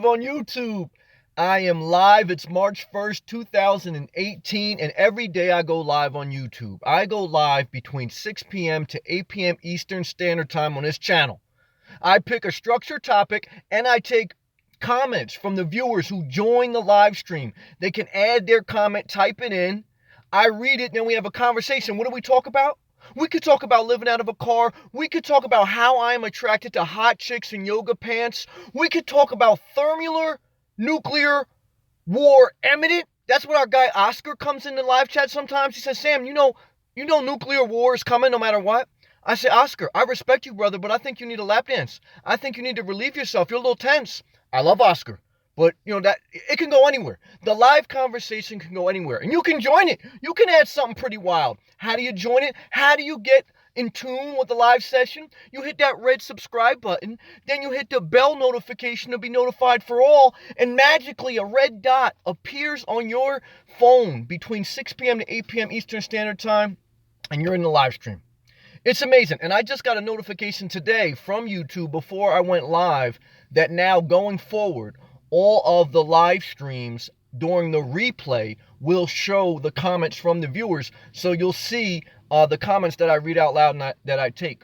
on YouTube. I am live. It's March 1st, 2018, and every day I go live on YouTube. I go live between 6 p.m. to 8 p.m. Eastern Standard Time on this channel. I pick a structured topic and I take comments from the viewers who join the live stream. They can add their comment, type it in. I read it, then we have a conversation. What do we talk about? We could talk about living out of a car. We could talk about how I am attracted to hot chicks in yoga pants. We could talk about thermal nuclear war imminent. That's what our guy Oscar comes in the live chat sometimes. He says, Sam, you know nuclear war is coming no matter what. I say, Oscar, I respect you, brother, but I think you need a lap dance. I think you need to relieve yourself. You're a little tense. I love Oscar. But, that it can go anywhere. The live conversation can go anywhere. And you can join it. You can add something pretty wild. How do you join it? How do you get in tune with the live session? You hit that red subscribe button. Then you hit the bell notification to be notified for all. And magically, a red dot appears on your phone between 6 p.m. to 8 p.m. Eastern Standard Time. And you're in the live stream. It's amazing. And I just got a notification today from YouTube before I went live that now going forward, all of the live streams during the replay will show the comments from the viewers. So you'll see the comments that I read out loud and that I take.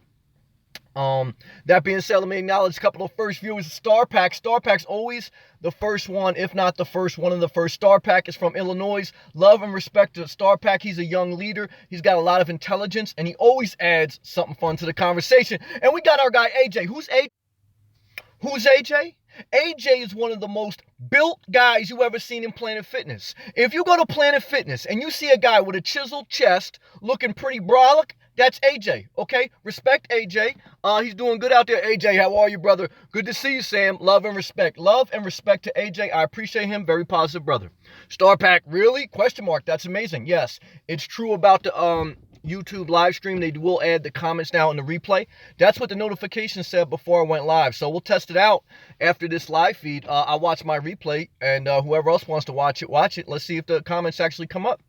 That being said, let me acknowledge a couple of first viewers. Star Pack. Star Pack's always the first one, if not the first one of the first. Star Pack is from Illinois. Love and respect to Star Pack. He's a young leader. He's got a lot of intelligence, and he always adds something fun to the conversation. And we got our guy AJ. Who's AJ? Who's AJ? AJ is one of the most built guys you ever seen in Planet Fitness. If you go to Planet Fitness and you see a guy with a chiseled chest looking pretty brolic, that's AJ, okay? Respect AJ. He's doing good out there. AJ, how are you, brother? Good to see you, Sam. Love and respect. Love and respect to AJ. I appreciate him. Very positive brother. Star Pack, really? Question mark. That's amazing. Yes, it's true about the YouTube live stream. They will add the comments now in the replay. That's what the notification said before I went live. So we'll test it out after this live feed. I'll watch my replay, and whoever else wants to watch it, watch it. Let's see if the comments actually come up.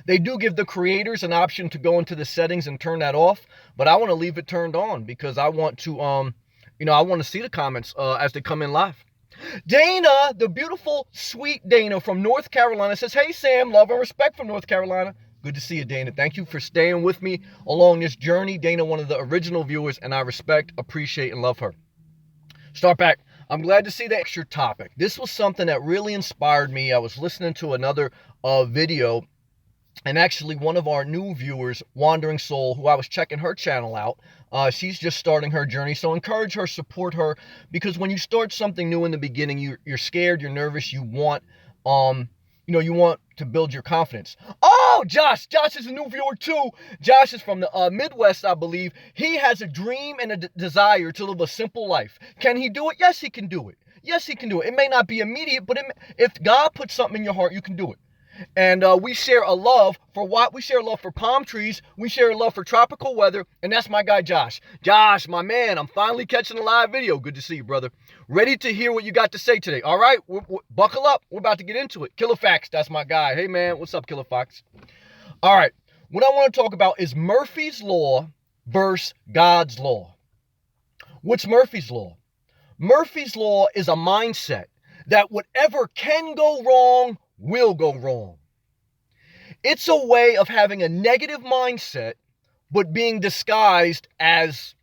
They do give the creators an option to go into the settings and turn that off, but I want to leave it turned on because I want to, I want to see the comments as they come in live. Dana, the beautiful, sweet Dana from North Carolina says, hey, Sam, love and respect from North Carolina. Good to see you, Dana. Thank you for staying with me along this journey. Dana, one of the original viewers, and I respect, appreciate, and love her. Start back. I'm glad to see the extra topic. This was something that really inspired me. I was listening to another video, and actually one of our new viewers, Wandering Soul, who I was checking her channel out, she's just starting her journey. So encourage her, support her, because when you start something new in the beginning, you're scared, you're nervous, you want you want to build your confidence. Oh, Josh is a new viewer too. Josh is from the Midwest, I believe. He has a dream and a desire to live a simple life. Can he do it? Yes, he can do it. Yes, he can do it. It may not be immediate, but if God puts something in your heart, you can do it. And we share a love for what? We share a love for palm trees. We share a love for tropical weather. And that's my guy, Josh. Josh, my man, I'm finally catching a live video. Good to see you, brother. Ready to hear what you got to say today. All right, buckle up. We're about to get into it. Killer Facts, that's my guy. Hey, man, what's up, Killer Fox? All right, what I want to talk about is Murphy's Law versus God's Law. What's Murphy's Law? Murphy's Law is a mindset that whatever can go wrong will go wrong. It's a way of having a negative mindset, but being disguised as,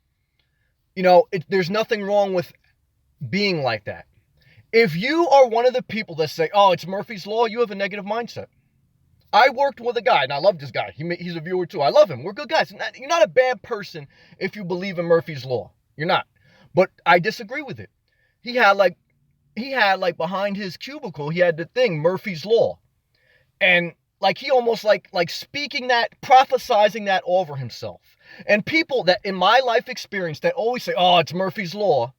there's nothing wrong with being like that. If you are one of the people that say, oh, it's Murphy's Law, you have a negative mindset. I worked with a guy, and I love this guy. He's a viewer too. I love him. We're good guys. You're not a bad person if you believe in Murphy's Law. You're not. But I disagree with it. He had behind his cubicle, he had the thing, Murphy's Law. And he almost like speaking that, prophesizing that over himself. And people that in my life experience that always say, oh, it's Murphy's Law.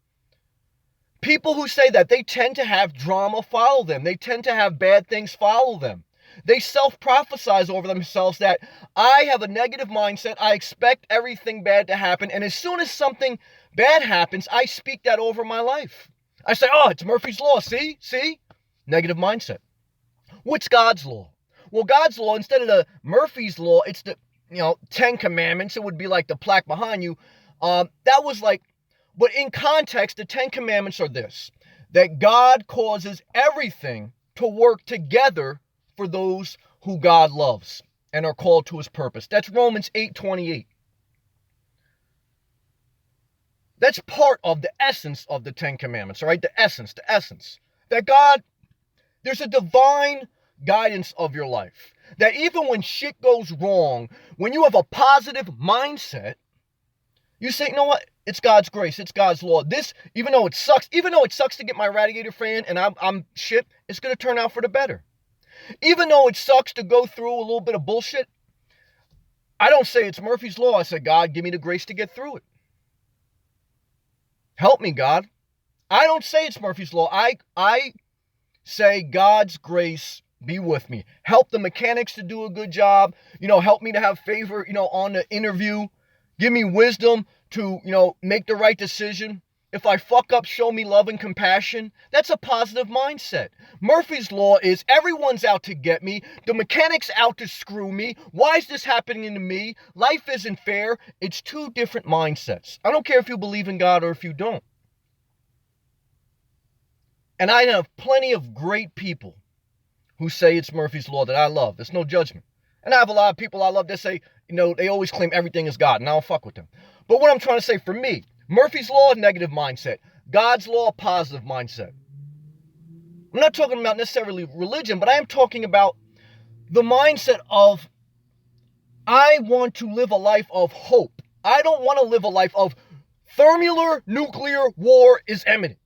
People who say that, they tend to have drama follow them. They tend to have bad things follow them. They self-prophesize over themselves that I have a negative mindset. I expect everything bad to happen. And as soon as something bad happens, I speak that over my life. I say, oh, it's Murphy's Law. See? Negative mindset. What's God's law? Well, God's law, instead of the Murphy's Law, it's the, 10 Commandments. It would be like the plaque behind you. But in context, the 10 Commandments are this. that God causes everything to work together for those who God loves and are called to his purpose. That's Romans 8:28. That's part of the essence of the Ten Commandments, all right? The essence. That God, there's a divine guidance of your life. That even when shit goes wrong, when you have a positive mindset, you say, you know what? It's God's grace. It's God's law. This, even though it sucks to get my radiator fan and I'm shit, it's going to turn out for the better. Even though it sucks to go through a little bit of bullshit, I don't say it's Murphy's Law. I say, God, give me the grace to get through it. Help me, God. I don't say it's Murphy's Law. I say God's grace be with me. Help the mechanics to do a good job. Help me to have favor, on the interview. Give me wisdom to, make the right decision. If I fuck up, show me love and compassion. That's a positive mindset. Murphy's Law is everyone's out to get me. The mechanic's out to screw me. Why is this happening to me? Life isn't fair. It's two different mindsets. I don't care if you believe in God or if you don't. And I have plenty of great people who say it's Murphy's Law that I love. There's no judgment. And I have a lot of people I love that say, they always claim everything is God, and I don't fuck with them. But what I'm trying to say, for me, Murphy's Law, negative mindset. God's Law, positive mindset. I'm not talking about necessarily religion, but I am talking about the mindset of, I want to live a life of hope. I don't want to live a life of thermal nuclear war is imminent.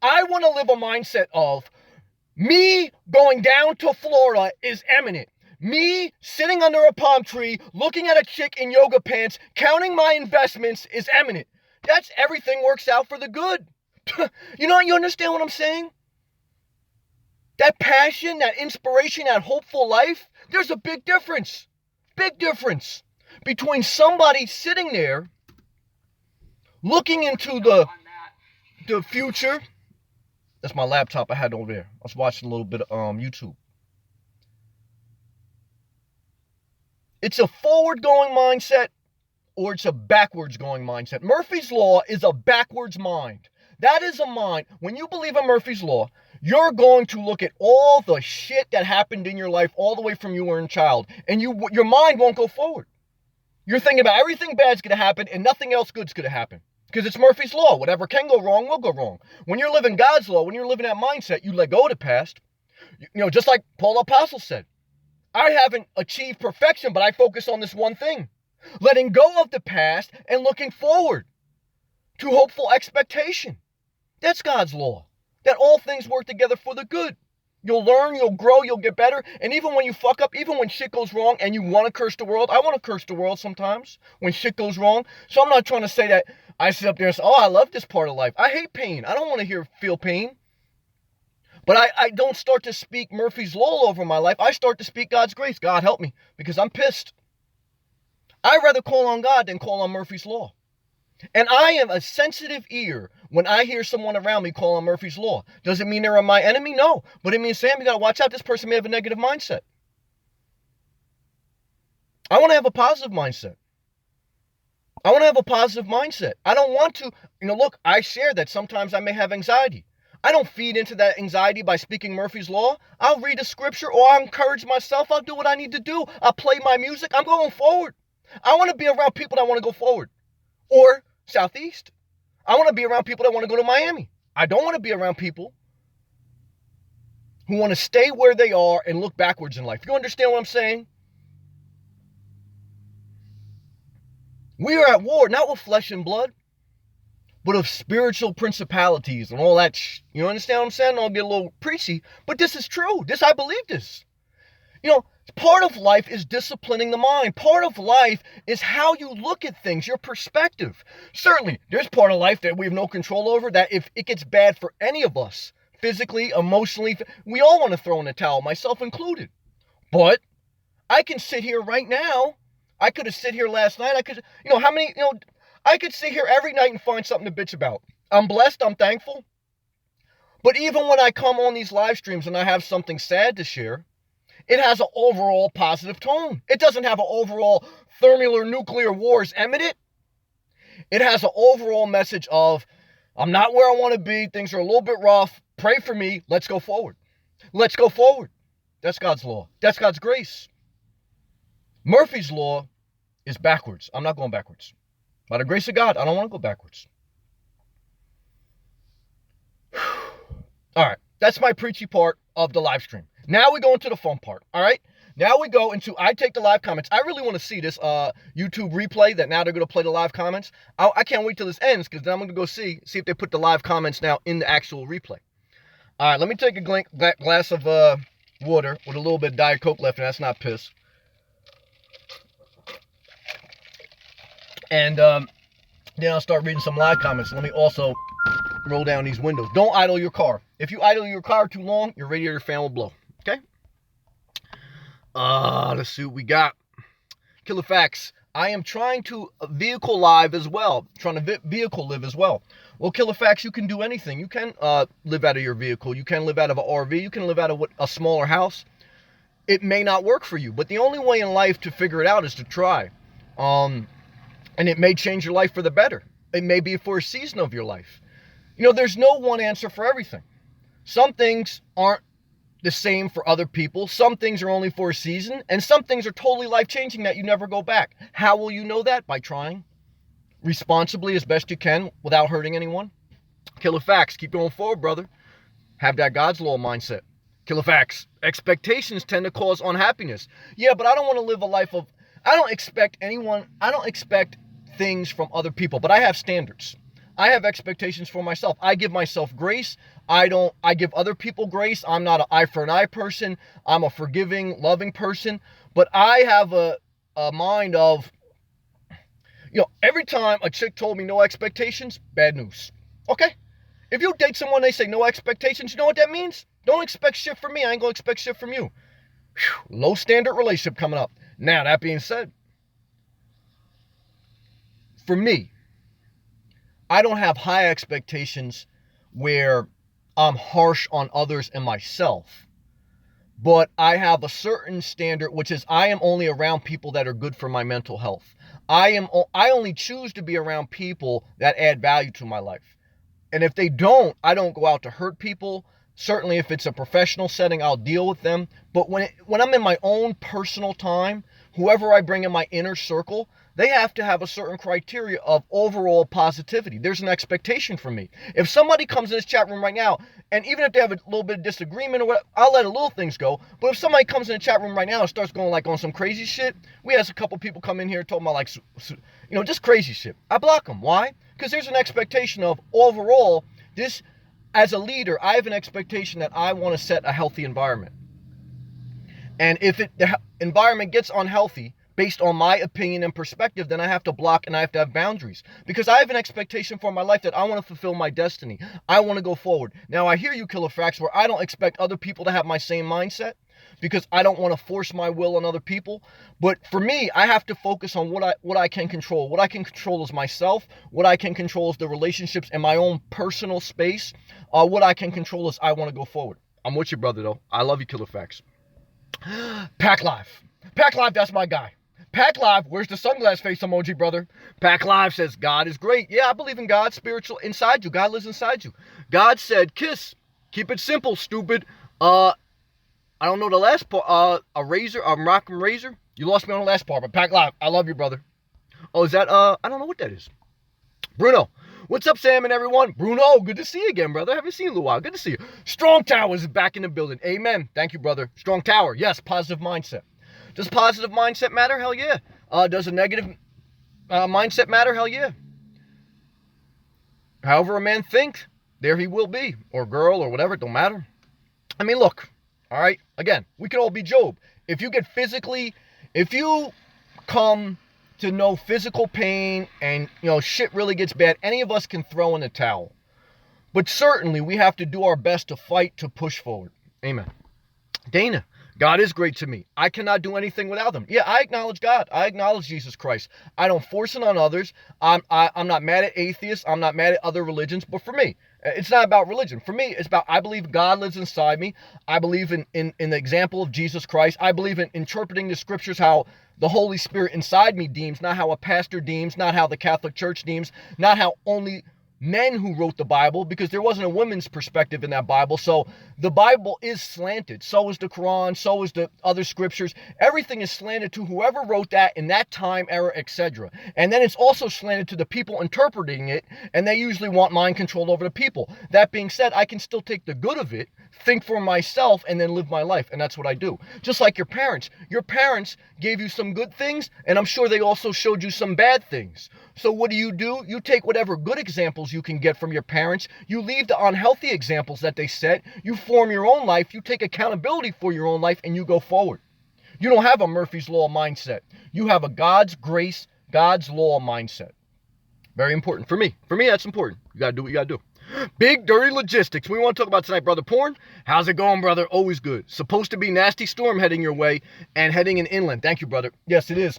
I want to live a mindset of, me going down to Florida is imminent. Me sitting under a palm tree, looking at a chick in yoga pants, counting my investments is imminent. That's everything works out for the good. You understand what I'm saying? That passion, that inspiration, that hopeful life, there's a big difference. Big difference between somebody sitting there looking into the future. That's my laptop I had over there. I was watching a little bit of YouTube. It's a forward-going mindset or it's a backwards-going mindset. Murphy's Law is a backwards mind. That is a mind. When you believe in Murphy's Law, you're going to look at all the shit that happened in your life all the way from you were a child, and your mind won't go forward. You're thinking about everything bad's going to happen and nothing else good's going to happen. Because it's Murphy's Law. Whatever can go wrong will go wrong. When you're living God's law, when you're living that mindset, you let go of the past. Just like Paul the Apostle said, I haven't achieved perfection, but I focus on this one thing. Letting go of the past and looking forward to hopeful expectation. That's God's law. That all things work together for the good. You'll learn, you'll grow, you'll get better. And even when you fuck up, even when shit goes wrong and you want to curse the world, I want to curse the world sometimes when shit goes wrong. So I'm not trying to say that I sit up there and say, I love this part of life. I hate pain. I don't want to feel pain. But I don't start to speak Murphy's Law over my life. I start to speak God's grace. God, help me, because I'm pissed. I'd rather call on God than call on Murphy's Law. And I am a sensitive ear when I hear someone around me call on Murphy's Law. Does it mean they're my enemy? No. But it means, Sam, you got to watch out. This person may have a negative mindset. I want to have a positive mindset. I want to have a positive mindset. I don't want to, look, I share that sometimes I may have anxiety. I don't feed into that anxiety by speaking Murphy's Law. I'll read a scripture or I'll encourage myself. I'll do what I need to do. I'll play my music. I'm going forward. I want to be around people that want to go forward. Or Southeast. I want to be around people that want to go to Miami. I don't want to be around people who want to stay where they are and look backwards in life. You understand what I'm saying? We are at war, not with flesh and blood, but of spiritual principalities and all that. You understand what I'm saying? I'll get a little preachy, but this is true. I believe this. Part of life is disciplining the mind. Part of life is how you look at things, your perspective. Certainly, there's part of life that we have no control over, that if it gets bad for any of us, physically, emotionally, we all want to throw in the towel, myself included. But I can sit here right now. I could have sit here last night. I could, I could sit here every night and find something to bitch about. I'm blessed. I'm thankful. But even when I come on these live streams and I have something sad to share, it has an overall positive tone. It doesn't have an overall thermal nuclear war is imminent. It has an overall message of, I'm not where I want to be. Things are a little bit rough. Pray for me. Let's go forward. Let's go forward. That's God's law. That's God's grace. Murphy's law is backwards. I'm not going backwards. By the grace of God, I don't want to go backwards. All right. That's my preachy part of the live stream. Now we go into the fun part. All right. Now we go into, I take the live comments. I really want to see this YouTube replay that now they're going to play the live comments. I can't wait till this ends because then I'm going to go see if they put the live comments now in the actual replay. All right, let me take a glass of water with a little bit of Diet Coke left, and that's not piss. And then I'll start reading some live comments. Let me also roll down these windows. Don't idle your car. If you idle your car too long, your radiator fan will blow. Okay? Let's see what we got. Killer Facts. I am trying to vehicle live as well. Trying to vehicle live as well. Well, Killer Facts, you can do anything. You can live out of your vehicle. You can live out of an RV. You can live out of a smaller house. It may not work for you, but the only way in life to figure it out is to try. And it may change your life for the better. It may be for a season of your life. You know, there's no one answer for everything. Some things aren't the same for other people. Some things are only for a season, and some things are totally life-changing that you never go back. How will you know that? By trying responsibly as best you can without hurting anyone. Killer Facts, keep going forward, brother. Have that God's law mindset. Killer Facts, expectations tend to cause unhappiness. Yeah, but I don't want to live a life of, I don't expect things from other people, but I have standards. I have expectations for myself. I give myself grace. I give other people grace. I'm not an eye for an eye person. I'm a forgiving, loving person. But I have a mind of, you know, every time a chick told me no expectations, bad news. Okay? If you date someone, they say no expectations, you know what that means? Don't expect shit from me. I ain't gonna expect shit from you. Whew, low standard relationship coming up. Now, that being said, for me, I don't have high expectations where I'm harsh on others and myself. But I have a certain standard, which is I am only around people that are good for my mental health. I only choose to be around people that add value to my life. And if they don't, I don't go out to hurt people. Certainly if it's a professional setting, I'll deal with them. But when I'm in my own personal time, whoever I bring in my inner circle, they have to have a certain criteria of overall positivity. There's an expectation from me. If somebody comes in this chat room right now, and even if they have a little bit of disagreement or what, I'll let a little things go. But if somebody comes in the chat room right now and starts going like on some crazy shit, we had a couple people come in here talking about like, you know, just crazy shit. I block them. Why? Because there's an expectation of overall, this, as a leader, I have an expectation that I want to set a healthy environment. And if the environment gets unhealthy, based on my opinion and perspective, then I have to block and I have to have boundaries. Because I have an expectation for my life that I want to fulfill my destiny. I want to go forward. Now, I hear you, Killer Facts, where I don't expect other people to have my same mindset because I don't want to force my will on other people. But for me, I have to focus on what I can control. What I can control is myself. What I can control is the relationships in my own personal space. What I can control is I want to go forward. I'm with you, brother, though. I love you, Killer Facts. Pack Live. Pack Live, that's my guy. Pack Live, where's the sunglass face emoji, brother? Pack Live says, God is great. Yeah, I believe in God, spiritual inside you. God lives inside you. God said, kiss. Keep it simple, stupid. I don't know the last part. A razor, a rock and razor. You lost me on the last part, but Pack Live, I love you, brother. Oh, is that, I don't know what that is. Bruno. What's up, Sam and everyone? Bruno, good to see you again, brother. I haven't seen you in a while. Good to see you. Strong Tower is back in the building. Amen. Thank you, brother. Strong Tower. Yes, positive mindset. Does positive mindset matter? Hell yeah. Does a negative mindset matter? Hell yeah. However a man thinks, there he will be. Or girl or whatever, it don't matter. I mean, look. All right. Again, we could all be Job. If you come to know physical pain and, you know, shit really gets bad, any of us can throw in the towel. But certainly we have to do our best to fight to push forward. Amen. Dana. God is great to me. I cannot do anything without him. Yeah, I acknowledge God. I acknowledge Jesus Christ. I don't force it on others. I'm not mad at atheists. I'm not mad at other religions. But for me, it's not about religion. For me, it's about I believe God lives inside me. I believe in the example of Jesus Christ. I believe in interpreting the scriptures how the Holy Spirit inside me deems, not how a pastor deems, not how the Catholic Church deems, not how only men who wrote the Bible because there wasn't a women's perspective in that Bible. So the Bible is slanted. So is the Quran. So is the other scriptures. Everything is slanted to whoever wrote that in that time, era, etc. And then it's also slanted to the people interpreting it, and they usually want mind control over the people. That being said, I can still take the good of it, think for myself, and then live my life. And that's what I do. Just like your parents. Your parents gave you some good things, and I'm sure they also showed you some bad things. So what do? You take whatever good examples you can get from your parents. You leave the unhealthy examples that they set. You form your own life. You take accountability for your own life, and you go forward. You don't have a Murphy's Law mindset. You have a God's grace, God's law mindset. Very important for me. For me, that's important. You got to do what you got to do. Big Dirty Logistics. We want to talk about tonight, brother. Porn. How's it going, brother? Always good. Supposed to be nasty storm heading your way and heading in inland. Thank you, brother. Yes, it is.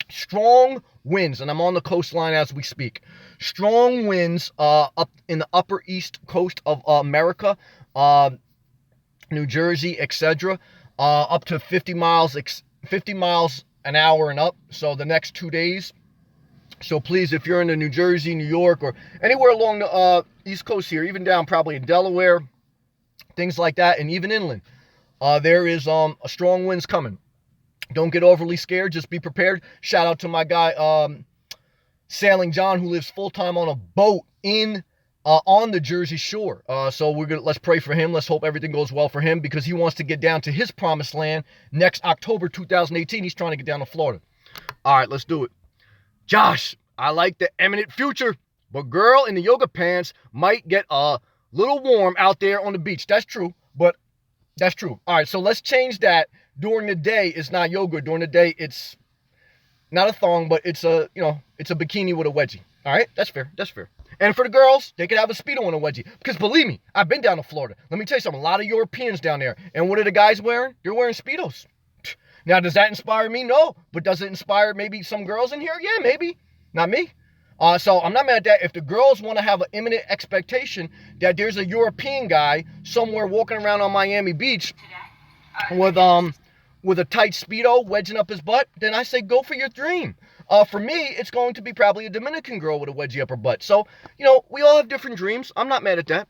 Strong winds, and I'm on the coastline as we speak. Strong winds up in the upper east coast of America, New Jersey, etc. Up to 50 miles an hour and up. So the next 2 days. So please, if you're in New Jersey, New York, or anywhere along the East Coast here, even down probably in Delaware, things like that, and even inland, there is a strong winds coming. Don't get overly scared. Just be prepared. Shout out to my guy, Sailing John, who lives full-time on a boat on the Jersey Shore. So let's pray for him. Let's hope everything goes well for him because he wants to get down to his promised land next October 2018. He's trying to get down to Florida. All right, let's do it. Josh, I like the imminent future, but girl in the yoga pants might get a little warm out there on the beach. That's true, but that's true. All right, so let's change that. During the day, it's not yoga. During the day, it's not a thong, but it's a bikini with a wedgie. All right, that's fair. That's fair. And for the girls, they could have a Speedo and a wedgie. Because believe me, I've been down to Florida. Let me tell you something. A lot of Europeans down there. And what are the guys wearing? They're wearing Speedos. Now, does that inspire me? No. But does it inspire maybe some girls in here? Yeah, maybe. Not me. So I'm not mad at that. If the girls want to have an imminent expectation that there's a European guy somewhere walking around on Miami Beach with a tight Speedo wedging up his butt, then I say go for your dream. For me, it's going to be probably a Dominican girl with a wedgie up her butt. So, we all have different dreams. I'm not mad at that.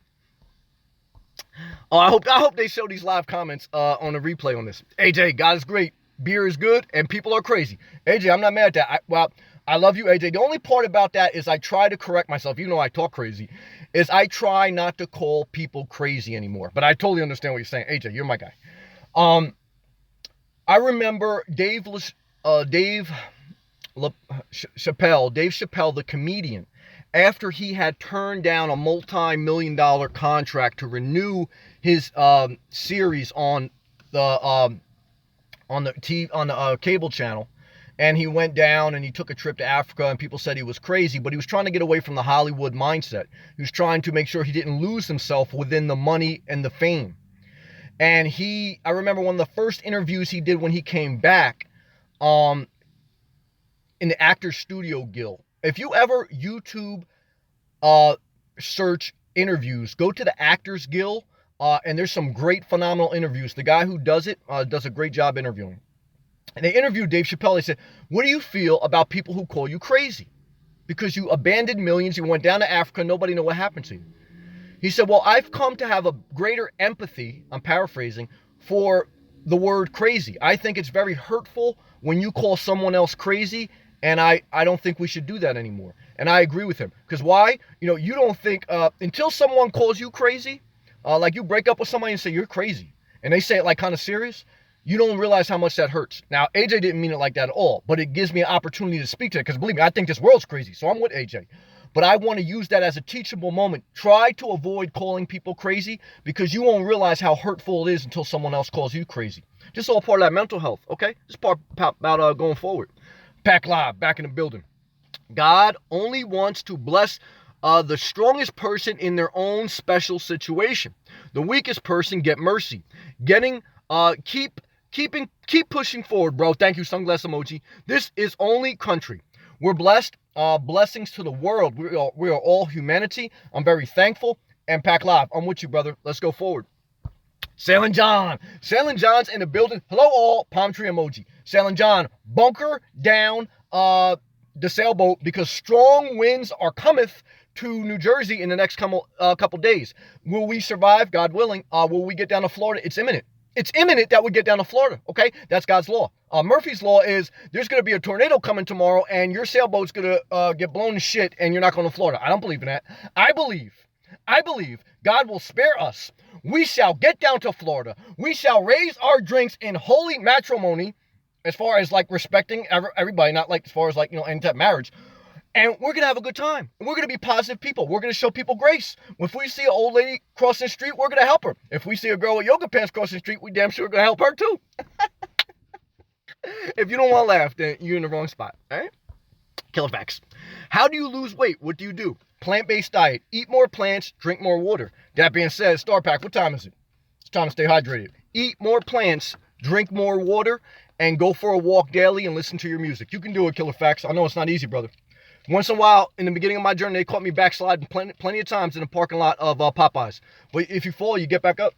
I hope they show these live comments on the replay on this. AJ, God is great. Beer is good, and people are crazy. AJ, I'm not mad at that. I love you, AJ. The only part about that is I try to correct myself, even though I talk crazy, is I try not to call people crazy anymore. But I totally understand what you're saying. AJ, you're my guy. I remember Dave Chappelle, the comedian, after he had turned down a multi-million-dollar contract to renew his series on the cable channel, and he went down and he took a trip to Africa, and people said he was crazy, but he was trying to get away from the Hollywood mindset. He was trying to make sure he didn't lose himself within the money and the fame. And I remember one of the first interviews he did when he came back in the Actors Studio Guild. If you ever YouTube search interviews, go to the Actors Guild, and there's some great, phenomenal interviews. The guy who does it does a great job interviewing. And they interviewed Dave Chappelle. They said, what do you feel about people who call you crazy? Because you abandoned millions, you went down to Africa, nobody knew what happened to you. He said, well, I've come to have a greater empathy, I'm paraphrasing, for the word crazy. I think it's very hurtful when you call someone else crazy, and I don't think we should do that anymore. And I agree with him. Because why? You don't think, until someone calls you crazy, like you break up with somebody and say, you're crazy, and they say it like kind of serious, you don't realize how much that hurts. Now, AJ didn't mean it like that at all, but it gives me an opportunity to speak to it, because believe me, I think this world's crazy, so I'm with AJ. But I want to use that as a teachable moment. Try to avoid calling people crazy, because you won't realize how hurtful it is until someone else calls you crazy. Just all part of that mental health, okay? Just part about going forward. Pack Live, back in the building. God only wants to bless the strongest person in their own special situation. The weakest person get mercy. Keep pushing forward, bro. Thank you, sunglass emoji. This is only country. We're blessed. Blessings to the world. We are all humanity. I'm very thankful. And Pack Live, I'm with you, brother. Let's go forward. Sailing John. Sailing John's in the building. Hello, all. Palm tree emoji. Sailing John, bunker down the sailboat, because strong winds are cometh to New Jersey in the next couple days. Will we survive? God willing. Will we get down to Florida? It's imminent. It's imminent that we get down to Florida, okay? That's God's law. Murphy's law is there's going to be a tornado coming tomorrow and your sailboat's going to get blown to shit and you're not going to Florida. I don't believe in that. I believe God will spare us. We shall get down to Florida. We shall raise our drinks in holy matrimony, as far as like respecting everybody, not like as far as like, end type marriage. And we're going to have a good time. We're going to be positive people. We're going to show people grace. If we see an old lady crossing the street, we're going to help her. If we see a girl with yoga pants crossing the street, we damn sure are going to help her too. If you don't want to laugh, then you're in the wrong spot. All right? Killer facts. How do you lose weight? What do you do? Plant-based diet. Eat more plants. Drink more water. That being said, Star Pack, what time is it? It's time to stay hydrated. Eat more plants. Drink more water. And go for a walk daily and listen to your music. You can do it, Killer facts. I know it's not easy, brother. Once in a while, in the beginning of my journey, they caught me backsliding plenty of times in the parking lot of Popeyes. But if you fall, you get back up.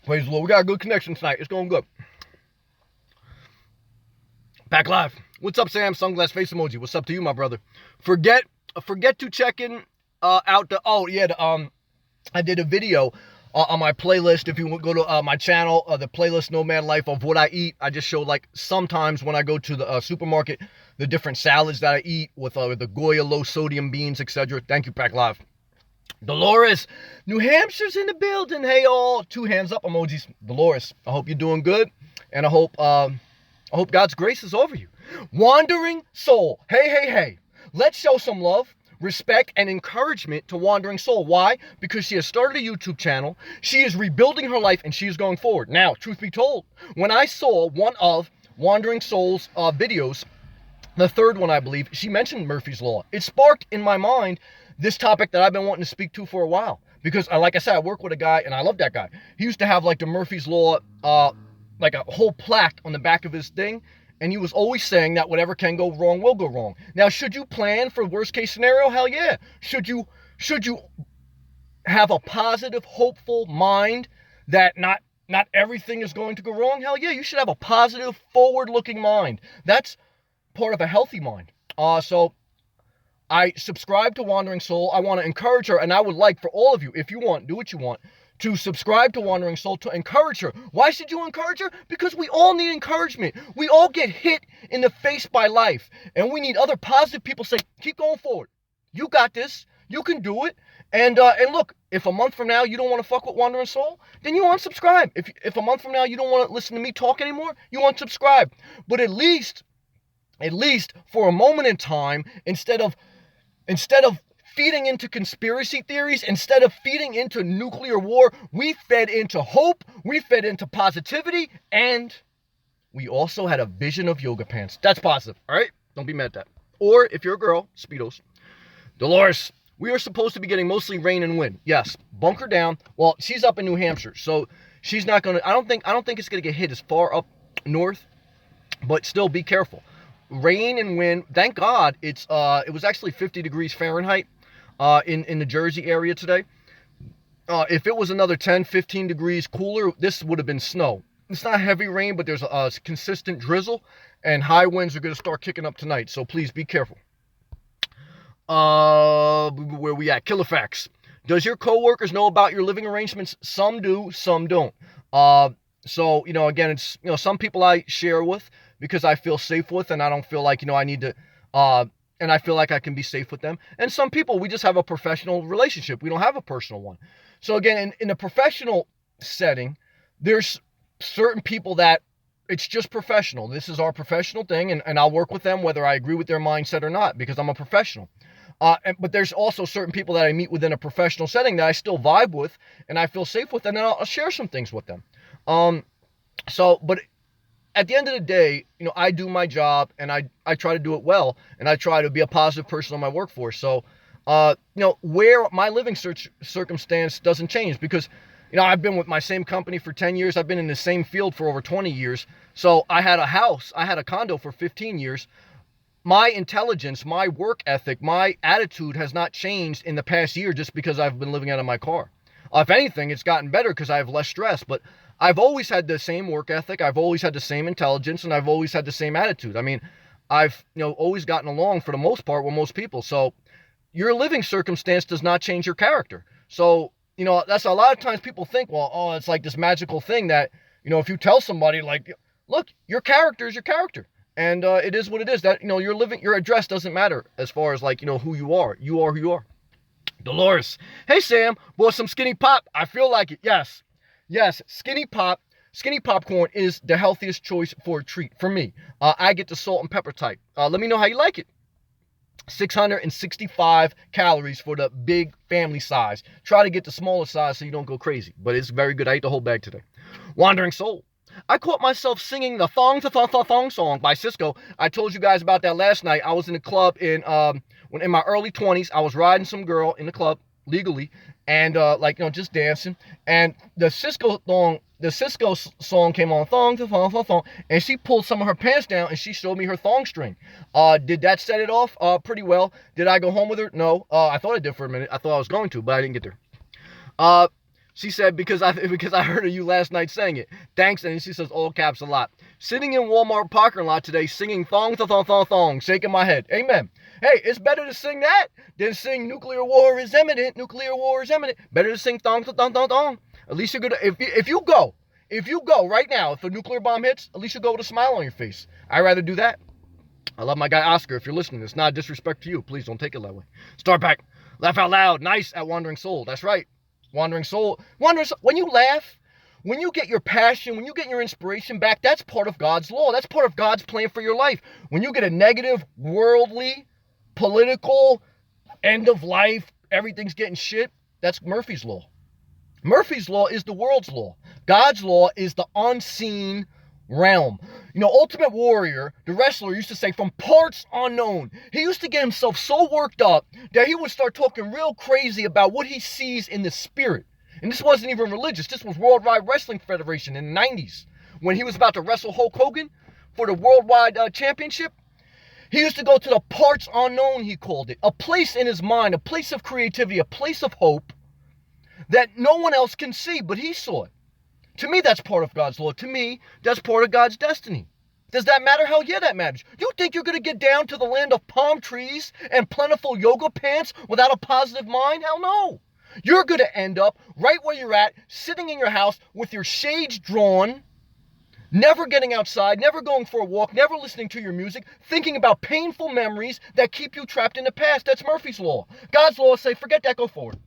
Praise the Lord. We got a good connection tonight. It's going good. Back live. What's up, Sam? Sunglass face emoji. What's up to you, my brother? Forget to check in out the... Oh, yeah, I did a video on my playlist. If you go to my channel, the playlist Nomad Life of what I eat, I just show like sometimes when I go to the supermarket, the different salads that I eat with the Goya low sodium beans, etc. Thank you, Pack Live. Dolores, New Hampshire's in the building. Hey all, 2 hands up emojis. Dolores, I hope you're doing good, and I hope God's grace is over you. Wandering Soul, hey. Let's show some love, respect, and encouragement to Wandering Soul. Why? Because she has started a YouTube channel. She is rebuilding her life, and she is going forward. Now, truth be told, when I saw one of Wandering Soul's videos, the third one, I believe, she mentioned Murphy's Law. It sparked in my mind this topic that I've been wanting to speak to for a while. Because, like I said, I work with a guy, and I love that guy. He used to have, like, the Murphy's Law, like a whole plaque on the back of his thing. And he was always saying that whatever can go wrong will go wrong. Now, should you plan for worst case scenario? Hell yeah. Should you have a positive, hopeful mind that not everything is going to go wrong? Hell yeah. You should have a positive, forward-looking mind. That's part of a healthy mind. So I subscribe to Wandering Soul. I want to encourage her, and I would like for all of you, if you want, do what you want, to subscribe to Wandering Soul, to encourage her. Why should you encourage her? Because we all need encouragement. We all get hit in the face by life, and we need other positive people say, keep going forward. You got this. You can do it. And look, if a month from now you don't want to fuck with Wandering Soul, then you unsubscribe. If a month from now you don't want to listen to me talk anymore, you unsubscribe. But at least for a moment in time, instead of feeding into conspiracy theories, instead of feeding into nuclear war, we fed into hope, we fed into positivity, and we also had a vision of yoga pants. That's positive, all right? Don't be mad at that. Or if you're a girl, Speedos. Dolores, we are supposed to be getting mostly rain and wind. Yes, bunker down. Well, she's up in New Hampshire, so she's not going to, I don't think it's going to get hit as far up north, but still be careful. Rain and wind, thank God it was actually 50 degrees Fahrenheit. In the Jersey area today. If it was another 10, 15 degrees cooler, this would have been snow. It's not heavy rain, but there's a consistent drizzle, and high winds are going to start kicking up tonight, so please be careful. Where we at? Killer facts. Does your coworkers know about your living arrangements? Some do, some don't. So, again, it's, some people I share with because I feel safe with, and I don't feel like, I need to, and I feel like I can be safe with them. And some people, we just have a professional relationship. We don't have a personal one. So again, in a professional setting, there's certain people that it's just professional. This is our professional thing, and I'll work with them whether I agree with their mindset or not, because I'm a professional. But there's also certain people that I meet within a professional setting that I still vibe with and I feel safe with, and then I'll share some things with them. But at the end of the day, I do my job, and I try to do it well, and I try to be a positive person on my workforce. So, where my living circumstance doesn't change, because, I've been with my same company for 10 years. I've been in the same field for over 20 years. So I had a condo for 15 years. My intelligence, my work ethic, my attitude has not changed in the past year just because I've been living out of my car. If anything, it's gotten better because I have less stress, but I've always had the same work ethic. I've always had the same intelligence, and I've always had the same attitude. I mean, I've, always gotten along for the most part with most people. So your living circumstance does not change your character. So, that's a lot of times people think, well, oh, it's like this magical thing that, if you tell somebody like, look, your character is your character. And it is what it is. That, your address doesn't matter as far as like, who you are. You are who you are. Dolores. Hey, Sam, bought some skinny pop. I feel like it. Yes. Yes. Skinny popcorn is the healthiest choice for a treat for me. I get the salt and pepper type. Let me know how you like it. 665 calories for the big family size. Try to get the smaller size so you don't go crazy. But it's very good. I ate the whole bag today. Wandering Soul. I caught myself singing the thong song by Cisco. I told you guys about that last night. I was in a club in my early 20s. I was riding some girl in the club legally and just dancing. And the Cisco song came on, thong, and she pulled some of her pants down and she showed me her thong string. Did that set it off? Pretty well. Did I go home with her? No. I thought I did for a minute. I thought I was going to, but I didn't get there. She said, because I heard of you last night saying it. Thanks, and she says all caps a lot. Sitting in Walmart parking lot today singing thong, shaking my head. Amen. Hey, it's better to sing that than sing nuclear war is imminent. Better to sing thong. At least you're gonna, if you go right now, if a nuclear bomb hits, at least you go with a smile on your face. I'd rather do that. I love my guy Oscar. If you're listening, it's not a disrespect to you. Please don't take it that way. Start back. Laugh out loud. Nice at Wandering Soul. That's right. Wandering Soul. When you laugh, when you get your passion, when you get your inspiration back, that's part of God's law. That's part of God's plan for your life. When you get a negative, worldly, political, end of life, everything's getting shit, that's Murphy's Law. Murphy's Law is the world's law. God's law is the unseen realm. Ultimate Warrior, the wrestler, used to say, from parts unknown. He used to get himself so worked up that he would start talking real crazy about what he sees in the spirit. And this wasn't even religious. This was Worldwide Wrestling Federation in the 90s. When he was about to wrestle Hulk Hogan for the Worldwide Championship, he used to go to the parts unknown, he called it. A place in his mind, a place of creativity, a place of hope that no one else can see, but he saw it. To me, that's part of God's law. To me, that's part of God's destiny. Does that matter? Hell yeah, that matters. You think you're going to get down to the land of palm trees and plentiful yoga pants without a positive mind? Hell no. You're going to end up right where you're at, sitting in your house with your shades drawn, never getting outside, never going for a walk, never listening to your music, thinking about painful memories that keep you trapped in the past. That's Murphy's Law. God's law say, forget that, go forward.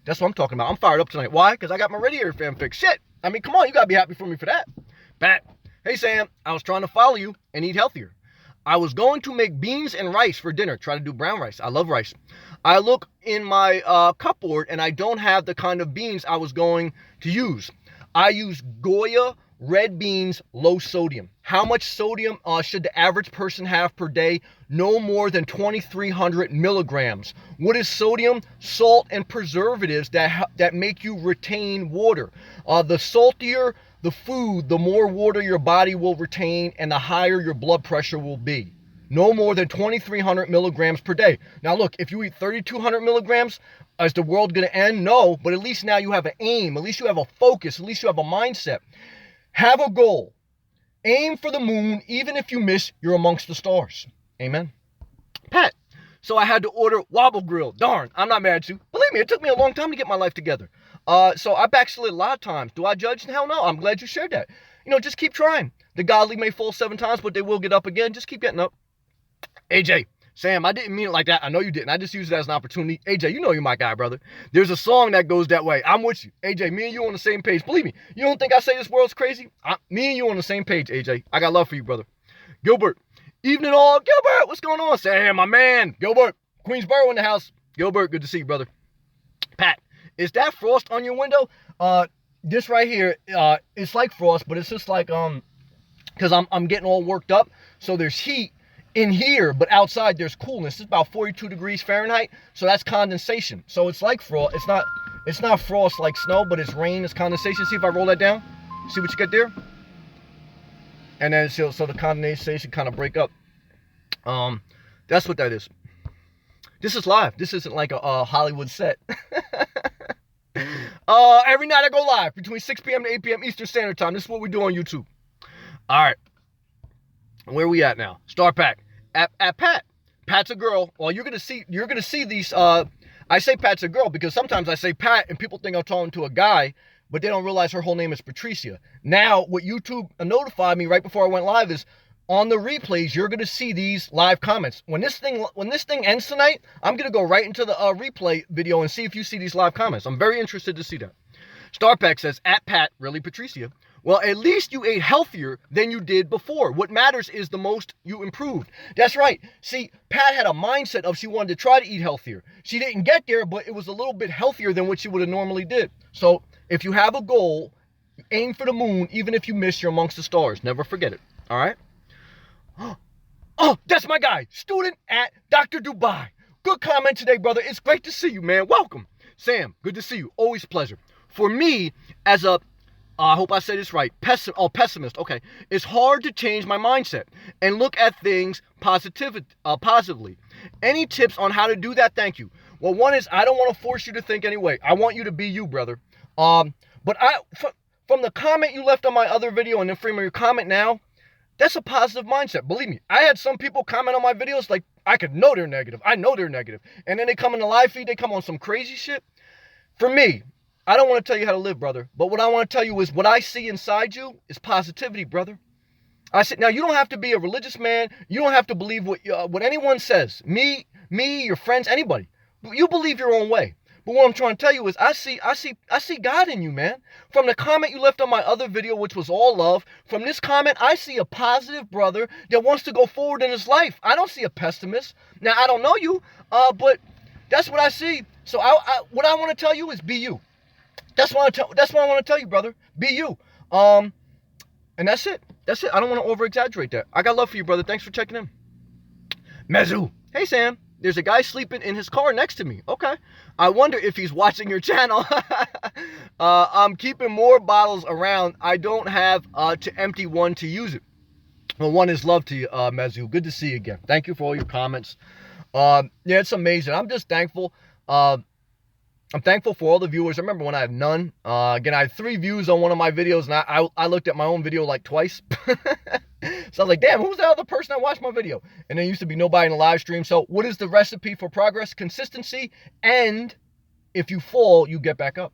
That's what I'm talking about. I'm fired up tonight. Why? Because I got my Radiator fan fixed. Shit. I mean, come on. You got to be happy for me for that. Bat. Hey, Sam. I was trying to follow you and eat healthier. I was going to make beans and rice for dinner. Try to do brown rice. I love rice. I look in my cupboard and I don't have the kind of beans I was going to use. I use Goya red beans, low sodium. How much sodium should the average person have per day? No more than 2,300 milligrams. What is sodium? Salt and preservatives that make you retain water. The saltier the food, the more water your body will retain and the higher your blood pressure will be. No more than 2,300 milligrams per day. Now look, if you eat 3,200 milligrams, is the world going to end? No, but at least now you have an aim. At least you have a focus. At least you have a mindset. Have a goal. Aim for the moon. Even if you miss, you're amongst the stars. Amen. Pat. So I had to order Wobble Grill. Darn, I'm not mad at you. Believe me, it took me a long time to get my life together. So I backslid a lot of times. Do I judge? Hell no. I'm glad you shared that. Just keep trying. The godly may fall 7 times, but they will get up again. Just keep getting up. AJ, Sam, I didn't mean it like that. I know you didn't. I just used it as an opportunity. AJ, you know you're my guy, brother. There's a song that goes that way. I'm with you. AJ, me and you on the same page. Believe me, you don't think I say this world's crazy? Me and you on the same page, AJ. I got love for you, brother. Gilbert, evening all. Gilbert, what's going on? Sam, my man. Gilbert, Queensboro in the house. Gilbert, good to see you, brother. Pat, is that frost on your window? This right here, it's like frost, but it's just like, because I'm getting all worked up. So there's heat in here, but outside there's coolness. It's about 42 degrees Fahrenheit, so that's condensation. So it's like frost. It's not frost like snow, but it's rain. It's condensation. See if I roll that down. See what you get there. And then so the condensation kind of break up. That's what that is. This is live. This isn't like a Hollywood set. Every night I go live between 6 p.m. to 8 p.m. Eastern Standard Time. This is what we do on YouTube. All right. Where we at now? Star Pack. At Pat. Pat's a girl. Well, you're gonna see these. I say Pat's a girl because sometimes I say Pat and people think I'm talking to a guy, but they don't realize her whole name is Patricia. Now, what YouTube notified me right before I went live is on the replays, you're gonna see these live comments. When this thing ends tonight, I'm gonna go right into the replay video and see if you see these live comments. I'm very interested to see that. Starpack says, at Pat, really Patricia. Well, at least you ate healthier than you did before. What matters is the most you improved. That's right. See, Pat had a mindset of she wanted to try to eat healthier. She didn't get there, but it was a little bit healthier than what she would have normally did. So if you have a goal, aim for the moon, even if you miss, you're amongst the stars. Never forget it. All right? Oh, that's my guy. Student at Dr. Dubai. Good comment today, brother. It's great to see you, man. Welcome. Sam, good to see you. Always pleasure. For me, as a I hope I say this right. Pessimist. Okay. It's hard to change my mindset and look at things positively. Any tips on how to do that? Thank you. Well, one is I don't want to force you to think anyway. I want you to be you, brother. But from the comment you left on my other video and then from your comment now, that's a positive mindset. Believe me. I had some people comment on my videos like I could know they're negative. I know they're negative. And then they come in the live feed, they come on some crazy shit. For me, I don't want to tell you how to live, brother. But what I want to tell you is what I see inside you is positivity, brother. I said, now you don't have to be a religious man. You don't have to believe what anyone says. Me, your friends, anybody. You believe your own way. But what I'm trying to tell you is I see God in you, man. From the comment you left on my other video, which was all love, from this comment, I see a positive brother that wants to go forward in his life. I don't see a pessimist. Now, I don't know you, but that's what I see. So what I want to tell you is be you. That's what I want to tell you, brother. Be you. And that's it. That's it. I don't want to over-exaggerate that. I got love for you, brother. Thanks for checking in. Mezu. Hey, Sam. There's a guy sleeping in his car next to me. Okay. I wonder if he's watching your channel. I'm keeping more bottles around. I don't have to empty one to use it. Well, one is love to you, Mezu. Good to see you again. Thank you for all your comments. Yeah, it's amazing. I'm just thankful. I'm thankful for all the viewers. I remember when I had none. Again, I had 3 views on one of my videos, and I looked at my own video like twice. So I was like, damn, who's the other person that watched my video? And there used to be nobody in the live stream. So what is the recipe for progress? Consistency, and if you fall, you get back up.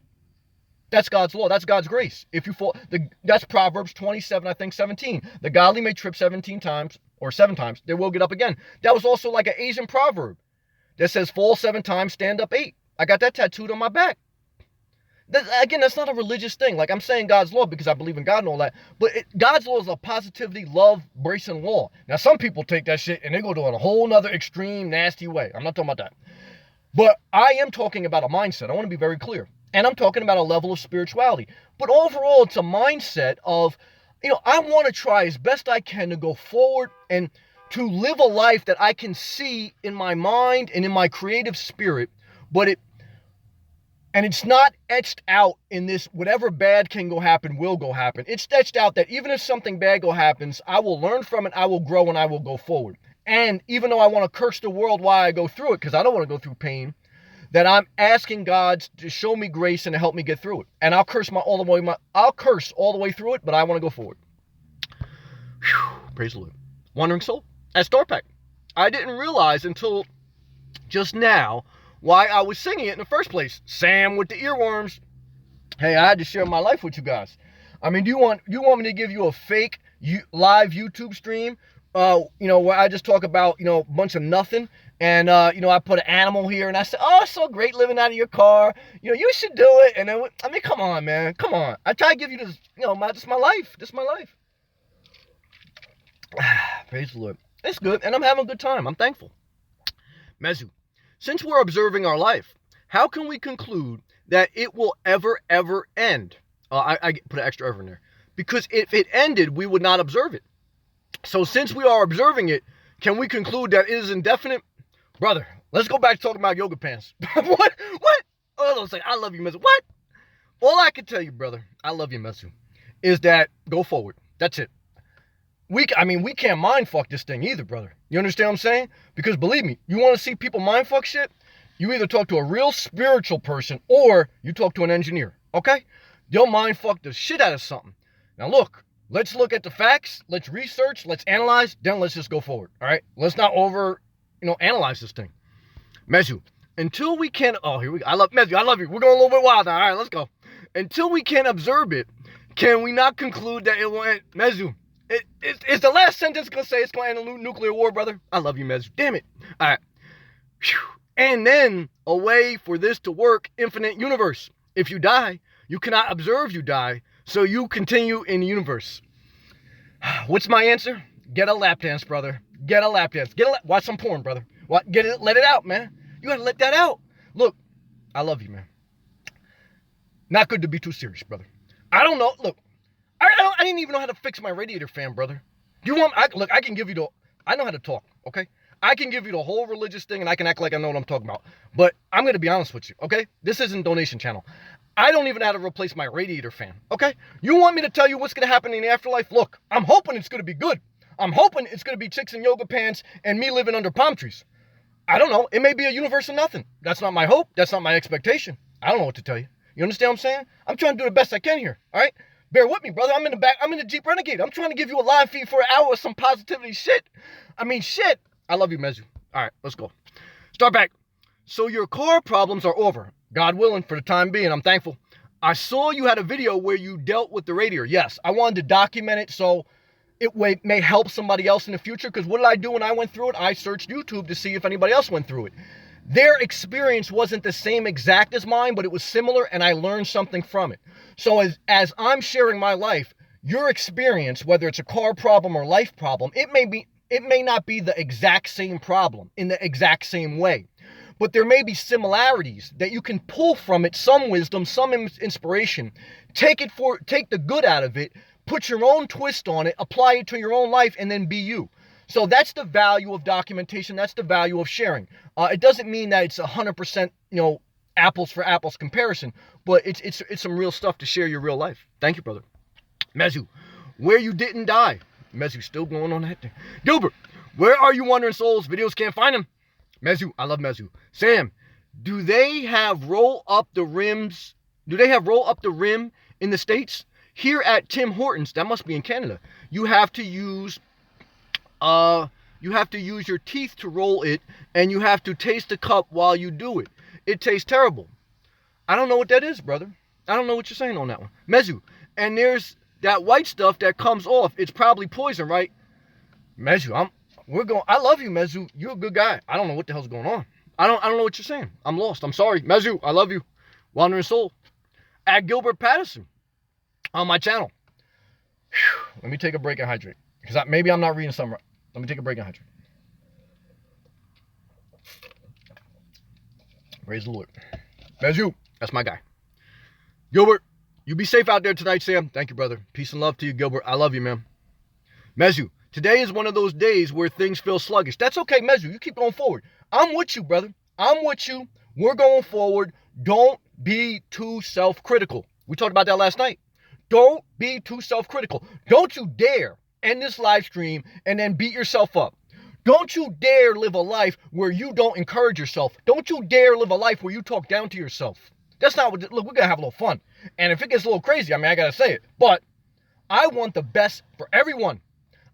That's God's law. That's God's grace. If you fall, that's Proverbs 27, I think 17. The godly may trip 17 times, or 7 times. They will get up again. That was also like an Asian proverb that says, fall 7 times, stand up 8. I got that tattooed on my back. Again, that's not a religious thing. Like, I'm saying God's law because I believe in God and all that. But God's law is a positivity, love, bracing law. Now, some people take that shit and they go to a whole nother extreme, nasty way. I'm not talking about that. But I am talking about a mindset. I want to be very clear. And I'm talking about a level of spirituality. But overall, it's a mindset of, I want to try as best I can to go forward and to live a life that I can see in my mind and in my creative spirit. But it's not etched out in this, whatever bad can go happen, will go happen. It's etched out that even if something bad happens, I will learn from it, I will grow, and I will go forward. And even though I want to curse the world while I go through it, because I don't want to go through pain, that I'm asking God to show me grace and to help me get through it. And I'll curse all the way through it, but I want to go forward. Whew, praise the Lord. Wandering soul. At Starpack. I didn't realize until just now why I was singing it in the first place. Sam with the earworms. Hey, I had to share my life with you guys. I mean, do you want me to give you a fake live YouTube stream? Where I just talk about, a bunch of nothing. And, I put an animal here and I said, oh, it's so great living out of your car. You should do it. And then, come on, man. Come on. I try to give you this, this is my life. This is my life. Praise the Lord. It's good. And I'm having a good time. I'm thankful. Mezu. Since we're observing our life, how can we conclude that it will ever end? I put an extra ever in there. Because if it ended, we would not observe it. So since we are observing it, can we conclude that it is indefinite? Brother, let's go back to talking about yoga pants. What? Oh, don't say, I love you, Mezu. What? All I can tell you, brother, I love you, Mezu, is that go forward. That's it. We can't mind fuck this thing either, brother. You understand what I'm saying? Because believe me, you want to see people mind fuck shit? You either talk to a real spiritual person or you talk to an engineer, okay? They'll mind fuck the shit out of something. Now look, Let's look at the facts. Let's research. Let's analyze. Then let's just go forward. All right. Let's not analyze this thing. Mezu, until we can, oh, here we go. I love Mezu. I love you. We're going a little bit wild now. All right, let's go. Until we can observe it, can we not conclude that it went, Mezu, it's the last sentence going to say it's going to end a nuclear war, brother? I love you, Mezu. Damn it. All right. Whew. And then a way for this to work, infinite universe. If you die, you cannot observe you die, so you continue in the universe. What's my answer? Get a lap dance, brother. Get a lap dance. Watch some porn, brother. Let it out, man. You gotta let that out. Look, I love you, man. Not good to be too serious, brother. I don't know. Look, I didn't even know how to fix my radiator fan, brother. I can give you I know how to talk, okay? I can give you the whole religious thing and I can act like I know what I'm talking about. But I'm going to be honest with you, okay? This isn't donation channel. I don't even know how to replace my radiator fan, okay? You want me to tell you what's going to happen in the afterlife? Look, I'm hoping it's going to be good. I'm hoping it's going to be chicks in yoga pants and me living under palm trees. I don't know. It may be a universe of nothing. That's not my hope. That's not my expectation. I don't know what to tell you. You understand what I'm saying? I'm trying to do the best I can here, all right? Bear with me, brother. I'm in the back. I'm in the Jeep Renegade. I'm trying to give you a live feed for an hour of some positivity shit. Shit. I love you, Mezu. All right, let's go. Start back. So your car problems are over. God willing, for the time being, I'm thankful. I saw you had a video where you dealt with the radiator. Yes, I wanted to document it so it may help somebody else in the future. Because what did I do when I went through it? I searched YouTube to see if anybody else went through it. Their experience wasn't the same exact as mine, but it was similar, and I learned something from it. So as I'm sharing my life, your experience, whether it's a car problem or life problem, it may not be the exact same problem in the exact same way, but there may be similarities that you can pull from it, some wisdom, some inspiration, take the good out of it, put your own twist on it, apply it to your own life, and then be you. So that's the value of documentation. That's the value of sharing. It doesn't mean that it's 100%, apples for apples comparison, but it's some real stuff to share your real life. Thank you, brother. Mezu, where you didn't die. Mezu still going on that thing. Gilbert, where are you wandering souls? Videos can't find them. Mezu, I love Mezu. Sam, do they have roll up the rim in the States? Here at Tim Hortons, that must be in Canada, you have to use your teeth to roll it, and you have to taste the cup while you do it. It tastes terrible. I don't know what that is, brother. I don't know what you're saying on that one. Mezu, and there's that white stuff that comes off. It's probably poison, right? Mezu, I love you, Mezu. You're a good guy. I don't know what the hell's going on. I don't know what you're saying. I'm lost. I'm sorry. Mezu, I love you. Wandering soul. At Gilbert Patterson on my channel. Whew. Let me take a break and hydrate. Because maybe I'm not reading something right. Let me take a break and hydrate. Praise the Lord. Mezu, that's my guy. Gilbert, you be safe out there tonight, Sam. Thank you, brother. Peace and love to you, Gilbert. I love you, man. Mezu, today is one of those days where things feel sluggish. That's okay, Mezu. You keep going forward. I'm with you, brother. I'm with you. We're going forward. Don't be too self-critical. We talked about that last night. Don't be too self-critical. Don't you dare end this live stream and then beat yourself up. Don't you dare live a life where you don't encourage yourself. Don't you dare live a life where you talk down to yourself. That's not what, look, we're going to have a little fun. And if it gets a little crazy, I got to say it. But I want the best for everyone.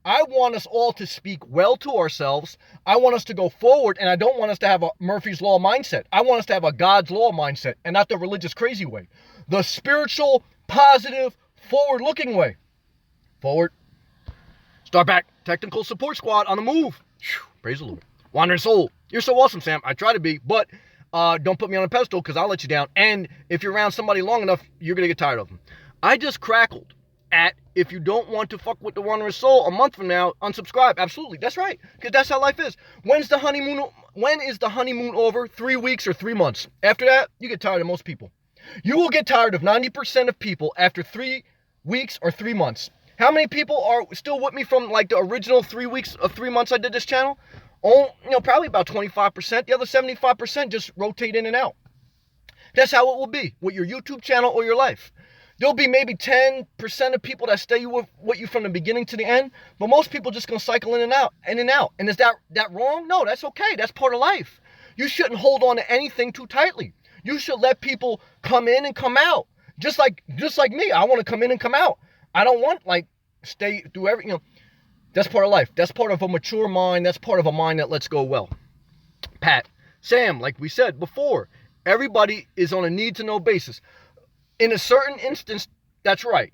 I want us all to speak well to ourselves. I want us to go forward, and I don't want us to have a Murphy's Law mindset. I want us to have a God's Law mindset, and not the religious crazy way. The spiritual, positive, forward-looking way. Forward. Start back. Technical support squad on the move. Whew, praise the Lord. Wandering soul. You're so awesome, Sam. I try to be, but don't put me on a pedestal because I'll let you down. And if you're around somebody long enough, you're going to get tired of them. I just crackled at, if you don't want to fuck with the Wandering Soul a month from now, unsubscribe. Absolutely. That's right. Because that's how life is. When is the honeymoon over? 3 weeks or 3 months? After that, you get tired of most people. You will get tired of 90% of people after 3 weeks or 3 months. How many people are still with me from like the original 3 weeks or 3 months I did this channel? Oh, probably about 25%. The other 75% just rotate in and out. That's how it will be with your YouTube channel or your life. There'll be maybe 10% of people that stay with you from the beginning to the end, but most people just gonna cycle in and out, in and out. And is that wrong? No, that's okay. That's part of life. You shouldn't hold on to anything too tightly. You should let people come in and come out. Just like me, I want to come in and come out. I don't want stay through every, that's part of life. That's part of a mature mind. That's part of a mind that lets go well. Pat, Sam, like we said before, everybody is on a need-to-know basis. In a certain instance, that's right.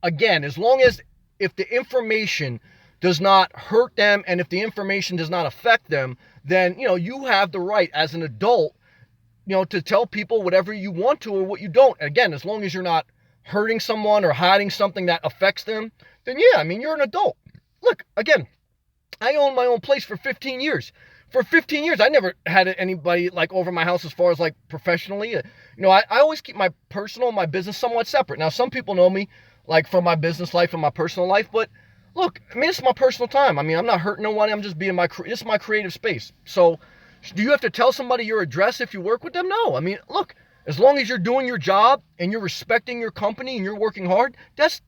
Again, as long as if the information does not hurt them and if the information does not affect them, then, you have the right as an adult, to tell people whatever you want to or what you don't. Again, as long as you're not hurting someone or hiding something that affects them, then yeah, you're an adult. Look, again, I owned my own place for 15 years. For 15 years, I never had anybody like over my house as far as like professionally. I always keep my personal, my business somewhat separate. Now, some people know me like from my business life and my personal life, but look, it's my personal time. I'm not hurting no one. I'm just being this is my creative space. So do you have to tell somebody your address if you work with them? No. Look, as long as you're doing your job and you're respecting your company and you're working hard, that's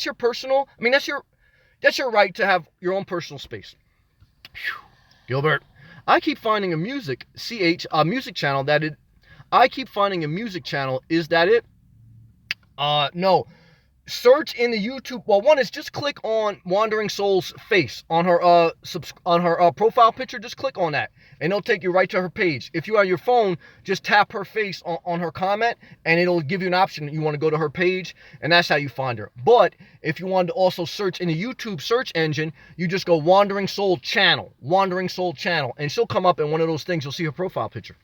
your personal, that's your right to have your own personal space. Whew. Gilbert, I keep finding a music channel that it, I keep finding a music channel, is that it? No. Search in the YouTube. Well, one is just click on Wandering Soul's face on her profile picture. Just click on that, and it'll take you right to her page. If you are on your phone, just tap her face on her comment, and it'll give you an option that you want to go to her page, and that's how you find her. But if you want to also search in the YouTube search engine, you just go Wandering Soul Channel, and she'll come up in one of those things. You'll see her profile picture.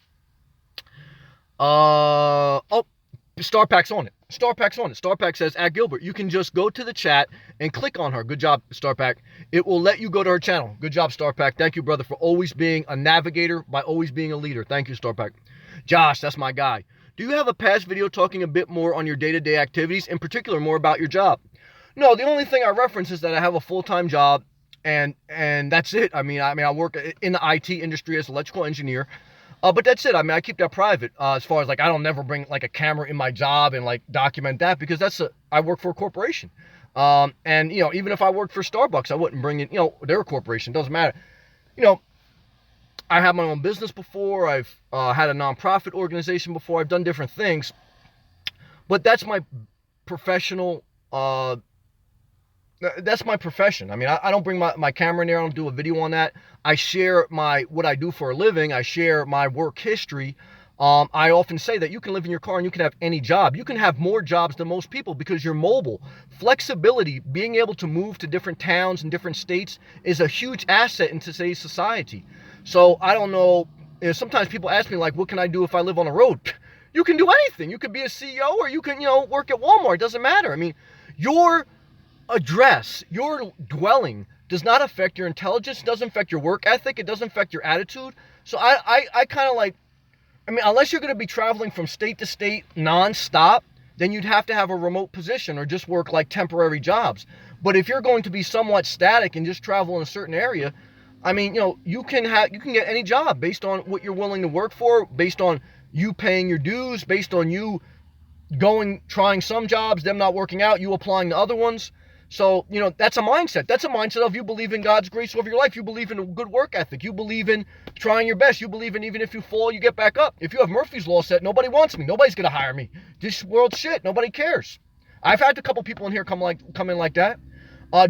Star Pack's on it. Star Pack says, at Gilbert, you can just go to the chat and click on her. Good job, Star Pack. It will let you go to her channel. Good job, Star Pack. Thank you, brother, for always being a navigator, by always being a leader. Thank you, Star Pack. Josh, that's my guy. Do you have a past video talking a bit more on your day-to-day activities, in particular more about your job? No, the only thing I reference is that I have a full-time job, and that's it. I work in the IT industry as an electrical engineer. But that's it. I keep that private as far as like I don't never bring like a camera in my job and like document that, because I work for a corporation. And even if I worked for Starbucks, I wouldn't bring in, they're a corporation. Doesn't matter. I have my own business before. I've had a nonprofit organization before. I've done different things. But that's my professional. That's my profession. I don't bring my camera in there. I don't do a video on that. I share what I do for a living. I share my work history. I often say that you can live in your car and you can have any job. You can have more jobs than most people because you're mobile. Flexibility, being able to move to different towns and different states, is a huge asset in today's society. So I don't know. Sometimes people ask me, like, what can I do if I live on the road? You can do anything. You could be a CEO or you can, work at Walmart. It doesn't matter. Your address, your dwelling does not affect your intelligence, doesn't affect your work ethic, it doesn't affect your attitude. So I kind of like, unless you're going to be traveling from state to state nonstop, then you'd have to have a remote position or just work like temporary jobs. But if you're going to be somewhat static and just travel in a certain area, you can get any job based on what you're willing to work for, based on you paying your dues, based on you trying some jobs, them not working out, you applying to other ones. So, that's a mindset. That's a mindset of you believe in God's grace over your life. You believe in a good work ethic. You believe in trying your best. You believe in even if you fall, you get back up. If you have Murphy's Law set, nobody wants me. Nobody's going to hire me. This world's shit. Nobody cares. I've had a couple people in here come in like that.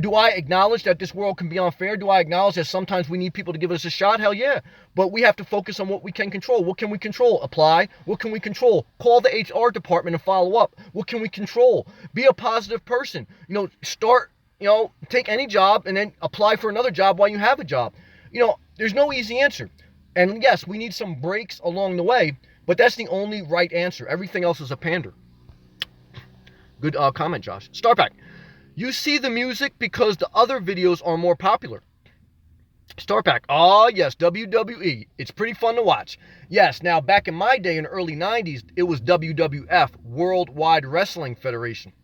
Do I acknowledge that this world can be unfair? Do I acknowledge that sometimes we need people to give us a shot? Hell yeah. But we have to focus on what we can control. What can we control? Apply. What can we control? Call the HR department and follow up. What can we control? Be a positive person. Take any job and then apply for another job while you have a job. There's no easy answer. And yes, we need some breaks along the way, but that's the only right answer. Everything else is a pander. Good comment, Josh. Starpack. You see the music because the other videos are more popular. Starpack. Oh, yes, WWE. It's pretty fun to watch. Yes, now back in my day in the early 90s, it was WWF, Worldwide Wrestling Federation.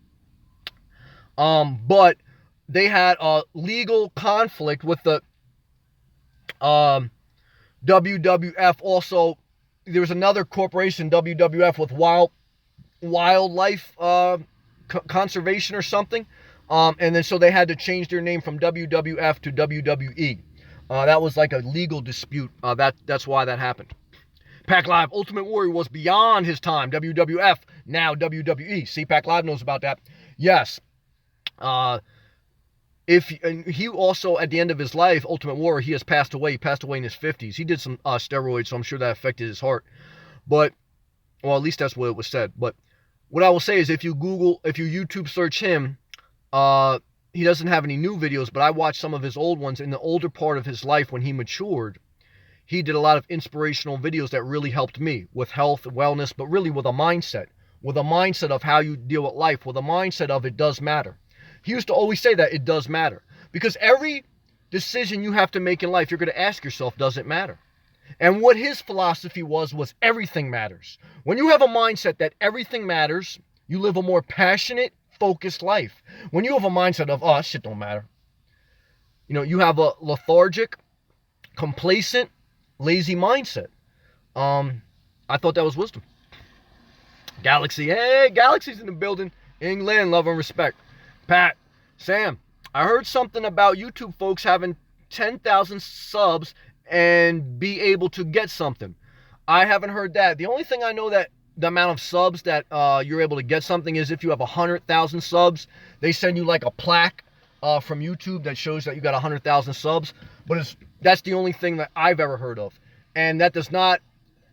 But they had a legal conflict with the WWF. Also, there was another corporation, WWF, with wildlife conservation or something. And then so they had to change their name from WWF to WWE. That was like a legal dispute. That's why that happened. Pac Live, Ultimate Warrior was beyond his time. WWF, now WWE. See, Pac Live knows about that. Yes. And he also, at the end of his life, Ultimate Warrior, he has passed away. He passed away in his 50s. He did some steroids, so I'm sure that affected his heart. But, well, at least that's what it was said. But what I will say is if you YouTube search him, he doesn't have any new videos, but I watched some of his old ones. In the older part of his life when he matured, he did a lot of inspirational videos that really helped me with health, wellness, but really with a mindset of how you deal with life, with a mindset of it does matter. He used to always say that it does matter, because every decision you have to make in life, you're going to ask yourself, does it matter? And what his philosophy was everything matters. When you have a mindset that everything matters, you live a more passionate, focused life. When you have a mindset of, oh, shit don't matter, you have a lethargic, complacent, lazy mindset. I thought that was wisdom. Galaxy, hey, Galaxy's in the building. England, love and respect. Pat, Sam, I heard something about YouTube folks having 10,000 subs and be able to get something. I haven't heard that. The only thing I know that the amount of subs that you're able to get something is if you have 100,000 subs, they send you like a plaque from YouTube that shows that you got 100,000 subs. But that's the only thing that I've ever heard of. And that does not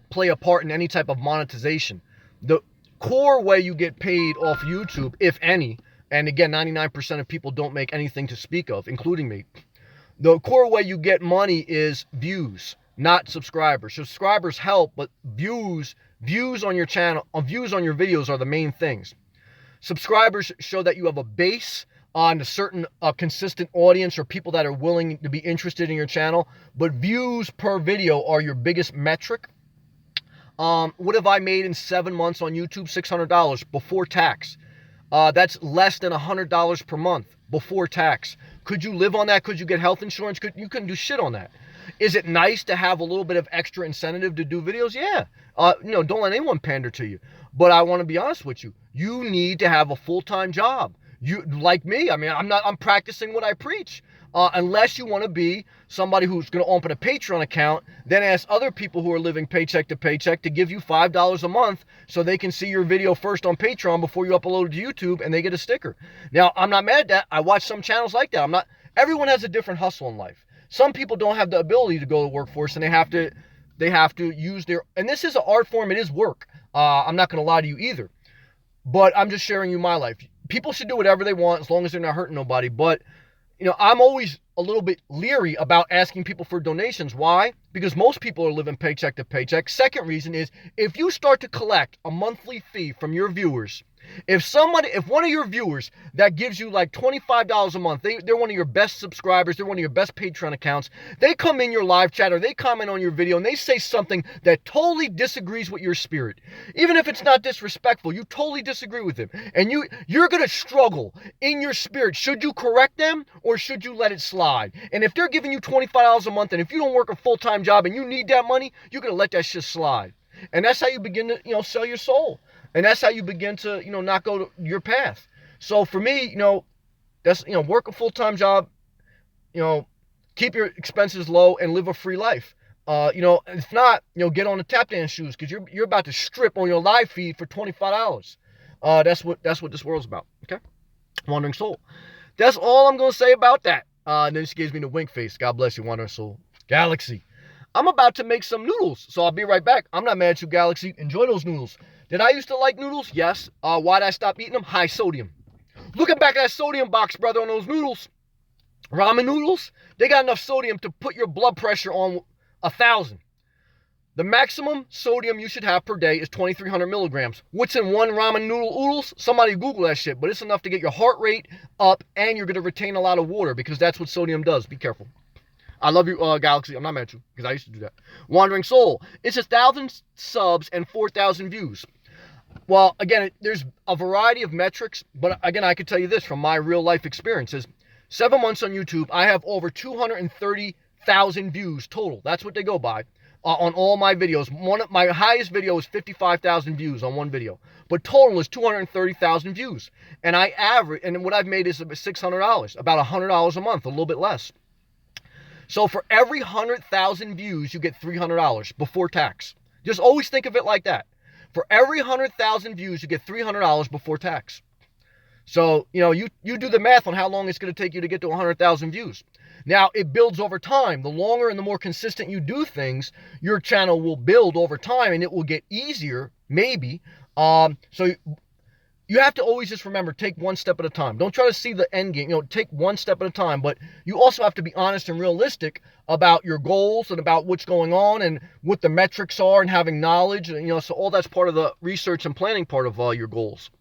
play a part in any type of monetization. The core way you get paid off YouTube, if any, and again, 99% of people don't make anything to speak of, including me. The core way you get money is views, not subscribers. Subscribers help, but views on your channel, views on your videos are the main things. Subscribers show that you have a base on a certain consistent audience or people that are willing to be interested in your channel, but views per video are your biggest metric. What have I made in 7 months on YouTube? $600 before tax. That's less than $100 per month before tax. Could you live on that? Could you get health insurance? You couldn't do shit on that. Is it nice to have a little bit of extra incentive to do videos? Yeah. Don't let anyone pander to you. But I want to be honest with you. You need to have a full-time job. You, like me, I'm practicing what I preach. Unless you want to be somebody who's going to open a Patreon account, then ask other people who are living paycheck to paycheck to give you $5 a month so they can see your video first on Patreon before you upload it to YouTube and they get a sticker. Now, I'm not mad at that. I watch some channels like that. Everyone has a different hustle in life. Some people don't have the ability to go to the workforce and they have to use and this is an art form, it is work. I'm not going to lie to you either. But I'm just sharing you my life. People should do whatever they want as long as they're not hurting nobody. But I'm always a little bit leery about asking people for donations. Why? Because most people are living paycheck to paycheck. Second reason is if you start to collect a monthly fee from your viewers, if one of your viewers that gives you like $25 a month, they're one of your best subscribers, they're one of your best Patreon accounts, they come in your live chat or they comment on your video and they say something that totally disagrees with your spirit. Even if it's not disrespectful, you totally disagree with them. And you're going to struggle in your spirit. Should you correct them or should you let it slide? And if they're giving you $25 a month and if you don't work a full-time job and you need that money, you're going to let that shit slide. And that's how you begin to, sell your soul. And that's how you begin to, not go to your path. So for me, that's, work a full-time job, keep your expenses low and live a free life. If not, get on the tap dance shoes because you're about to strip on your live feed for $25. That's what this world's about. Okay. Wandering Soul. That's all I'm going to say about that. And then she gives me the wink face. God bless you, Wandering Soul. Galaxy. I'm about to make some noodles, so I'll be right back. I'm not mad at you, Galaxy. Enjoy those noodles. Did I used to like noodles? Yes. Why'd I stop eating them? High sodium. Looking back at that sodium box, brother, on those noodles. Ramen noodles, they got enough sodium to put your blood pressure on 1,000. The maximum sodium you should have per day is 2,300 milligrams. What's in one ramen noodle oodles? Somebody Google that shit, but it's enough to get your heart rate up and you're going to retain a lot of water because that's what sodium does. Be careful. I love you, Galaxy. I'm not mad at you because I used to do that. Wandering Soul. It's 1,000 subs and 4,000 views. Well, again, there's a variety of metrics, but again, I can tell you this from my real life experiences. 7 months on YouTube, I have over 230,000 views total. That's what they go by on all my videos. My highest video is 55,000 views on one video, but total is 230,000 views. And I average, and what I've made is $600, about $100 a month, a little bit less. So for every 100,000 views, you get $300 before tax. Just always think of it like that. For every 100,000 views, you get $300 before tax. So, you do the math on how long it's going to take you to get to 100,000 views. Now, it builds over time. The longer and the more consistent you do things, your channel will build over time, and it will get easier, maybe. So you have to always just remember, take one step at a time. Don't try to see the end game. Take one step at a time. But you also have to be honest and realistic about your goals and about what's going on and what the metrics are and having knowledge. And, so all that's part of the research and planning part of your goals.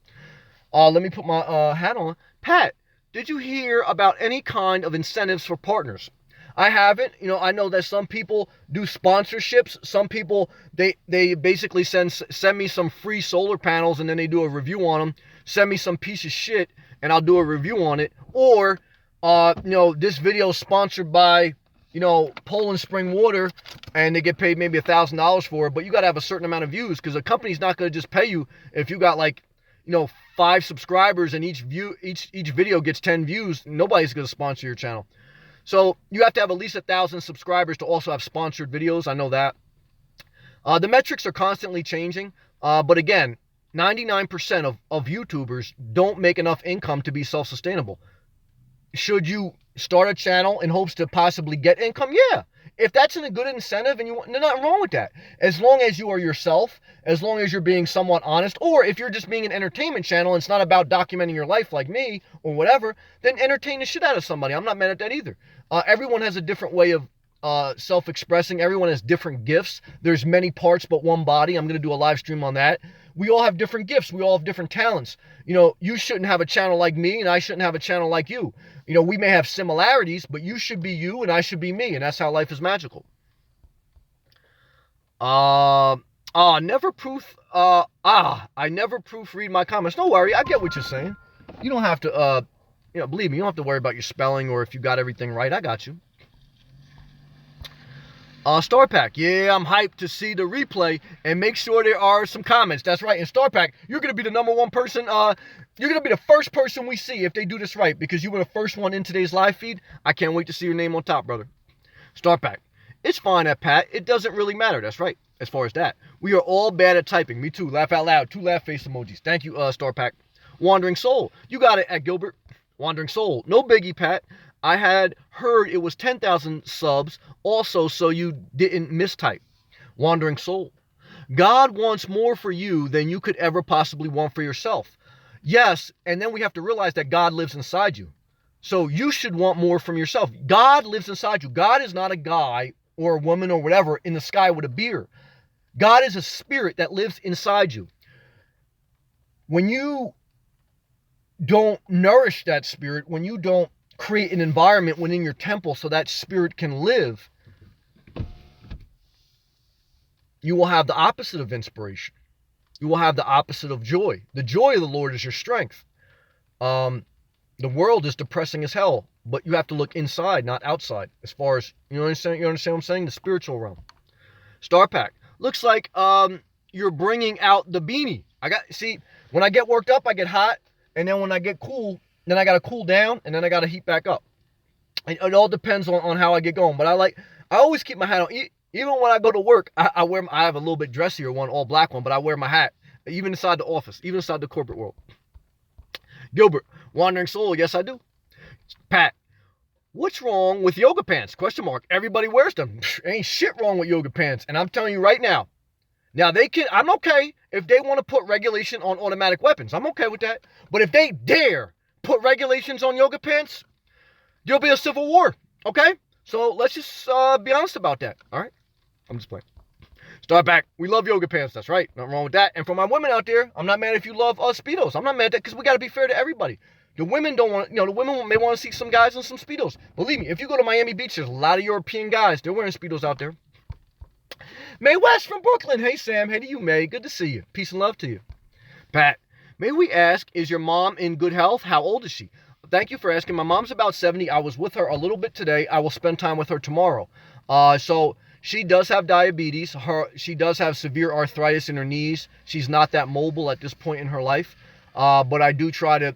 Let me put my hat on. Pat, did you hear about any kind of incentives for partners? I haven't. I know that some people do sponsorships. Some people, they basically send me some free solar panels and then they do a review on them. Send me some piece of shit and I'll do a review on it. Or, this video is sponsored by, Poland Spring Water, and they get paid maybe $1,000 for it. But you got to have a certain amount of views, because a company's not going to just pay you if you got 5 subscribers and each video gets 10 views. Nobody's going to sponsor your channel. So you have to have at least 1,000 subscribers to also have sponsored videos. I know that. The metrics are constantly changing. But again, 99% of YouTubers don't make enough income to be self-sustainable. Should you start a channel in hopes to possibly get income? Yeah. If that's a good incentive and there's nothing wrong with that. As long as you are yourself, as long as you're being somewhat honest, or if you're just being an entertainment channel and it's not about documenting your life like me or whatever, then entertain the shit out of somebody. I'm not mad at that either. Everyone has a different way of self-expressing. Everyone has different gifts. There's many parts but one body. I'm going to do a live stream on that. We all have different gifts. We all have different talents. You shouldn't have a channel like me and I shouldn't have a channel like you. We may have similarities, but you should be you and I should be me, and that's how life is magical. I never proofread my comments. Don't worry, I get what you're saying. You don't have to, believe me, you don't have to worry about your spelling or if you got everything right. I got you. Star Pack, yeah, I'm hyped to see the replay and make sure there are some comments. That's right. And Star Pack, you're going to be the number one person. You're going to be the first person we see if they do this right, because you were the first one in today's live feed. I can't wait to see your name on top, brother. Star Pack, it's fine at Pat. It doesn't really matter. That's right. As far as that, we are all bad at typing. Me too. Laugh out loud. 2 laugh face emojis. Thank you, Star Pack. Wandering Soul, you got it at Gilbert. Wandering Soul, no biggie, Pat. I had heard it was 10,000 subs also, so you didn't mistype. Wandering Soul. God wants more for you than you could ever possibly want for yourself. Yes, and then we have to realize that God lives inside you. So you should want more from yourself. God lives inside you. God is not a guy or a woman or whatever in the sky with a beer. God is a spirit that lives inside you. When you don't nourish that spirit, when you don't create an environment within your temple so that spirit can live, you will have the opposite of inspiration. You will have the opposite of joy. The joy of the Lord is your strength. The world is depressing as hell, but you have to look inside, not outside. As far as, you understand what I'm saying? The spiritual realm. Star Pack, looks like you're bringing out the beanie. When I get worked up, I get hot, and then when I get cool, then I gotta cool down, and then I gotta heat back up. It all depends on how I get going. But I always keep my hat on. Even when I go to work, I have a little bit dressier one, all black one, but I wear my hat, even inside the office, even inside the corporate world. Gilbert, Wandering Soul, yes I do. Pat, what's wrong with yoga pants? Question mark. Everybody wears them. Ain't shit wrong with yoga pants. And I'm telling you right now, I'm okay if they want to put regulation on automatic weapons. I'm okay with that. But if they dare put regulations on yoga pants, there'll be a civil war. Okay? So let's just be honest about that. All right? I'm just playing. Start back. We love yoga pants. That's right. Nothing wrong with that. And for my women out there, I'm not mad if you love Speedos. I'm not mad at that, because we got to be fair to everybody. The women don't want, the women may want to see some guys in some Speedos. Believe me, if you go to Miami Beach, there's a lot of European guys. They're wearing Speedos out there. May West from Brooklyn. Hey, Sam. Hey to you, May. Good to see you. Peace and love to you. Pat, may we ask, is your mom in good health? How old is she? Thank you for asking. My mom's about 70. I was with her a little bit today. I will spend time with her tomorrow. So she does have diabetes. She does have severe arthritis in her knees. She's not that mobile at this point in her life. But I do try to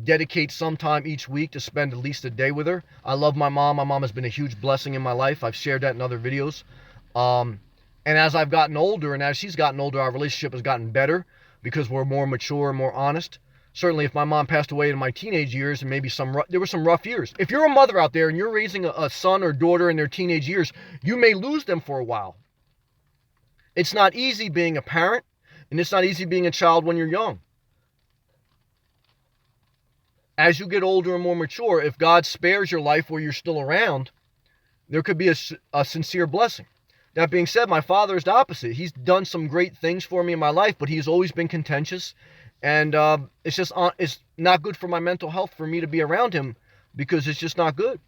dedicate some time each week to spend at least a day with her. I love my mom. My mom has been a huge blessing in my life. I've shared that in other videos. And as I've gotten older and as she's gotten older, our relationship has gotten better because we're more mature and more honest. Certainly, if my mom passed away in my teenage years, and maybe there were some rough years. If you're a mother out there and you're raising a son or daughter in their teenage years, you may lose them for a while. It's not easy being a parent, and it's not easy being a child when you're young. As you get older and more mature, if God spares your life where you're still around, there could be a sincere blessing. That being said, my father is the opposite. He's done some great things for me in my life, but he's always been contentious. And it's not good for my mental health for me to be around him, because it's just not good.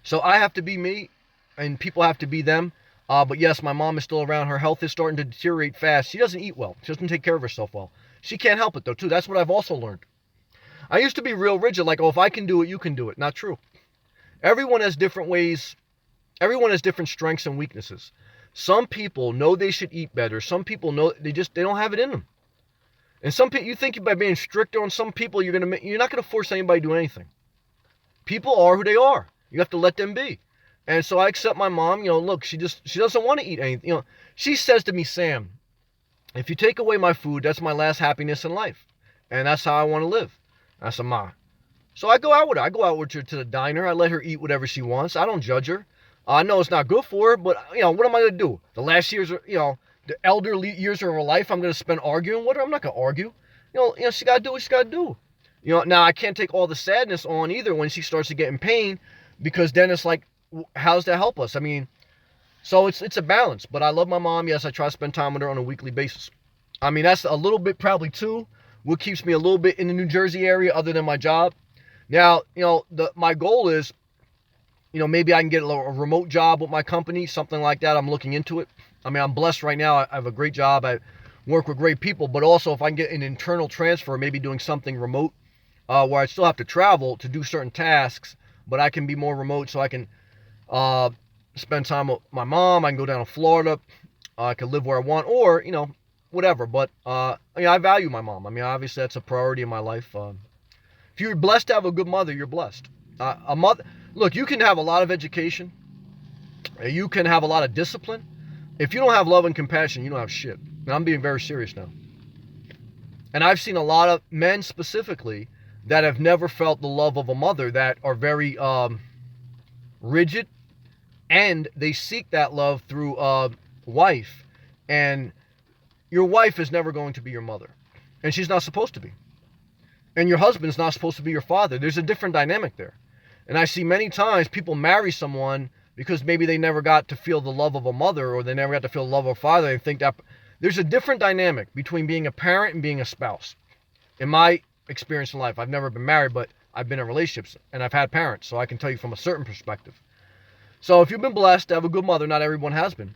So I have to be me, and people have to be them. But yes, my mom is still around. Her health is starting to deteriorate fast. She doesn't eat well. She doesn't take care of herself well. She can't help it, though, too. That's what I've also learned. I used to be real rigid, like, oh, if I can do it, you can do it. Not true. Everyone has different ways. Everyone has different strengths and weaknesses. Some people know they should eat better. Some people know they don't have it in them. And some people, you think by being stricter on some people, you're not gonna force anybody to do anything. People are who they are. You have to let them be. And so I accept my mom. Look, she doesn't want to eat anything. She says to me, Sam, if you take away my food, that's my last happiness in life, and that's how I want to live. I said, Ma. So I go out with her. I go out with her to the diner. I let her eat whatever she wants. I don't judge her. I know it's not good for her, but what am I gonna do? The last years, the elderly years of her life, I'm gonna spend arguing with her. I'm not gonna argue. She gotta do what she gotta do. Now I can't take all the sadness on either when she starts to get in pain, because then it's like, how does that help us? I mean, so it's a balance. But I love my mom. Yes, I try to spend time with her on a weekly basis. I mean, that's a little bit probably too what keeps me a little bit in the New Jersey area, other than my job. Now, my goal is, maybe I can get a remote job with my company, something like that. I'm looking into it. I mean, I'm blessed right now. I have a great job. I work with great people, but also if I can get an internal transfer, maybe doing something remote, where I still have to travel to do certain tasks, but I can be more remote, so I can spend time with my mom. I can go down to Florida. I can live where I want, or, whatever. But I value my mom. I mean, obviously that's a priority in my life. If you're blessed to have a good mother, you're blessed. A mother, look, you can have a lot of education. You can have a lot of discipline. If you don't have love and compassion, you don't have shit. And I'm being very serious now. And I've seen a lot of men specifically that have never felt the love of a mother, that are very rigid, and they seek that love through a wife. And your wife is never going to be your mother, and she's not supposed to be. And your husband's not supposed to be your father. There's a different dynamic there. And I see many times people marry someone because maybe they never got to feel the love of a mother, or they never got to feel the love of a father. They think that there's a different dynamic between being a parent and being a spouse. In my experience in life, I've never been married, but I've been in relationships, and I've had parents, so I can tell you from a certain perspective. So if you've been blessed to have a good mother, not everyone has been,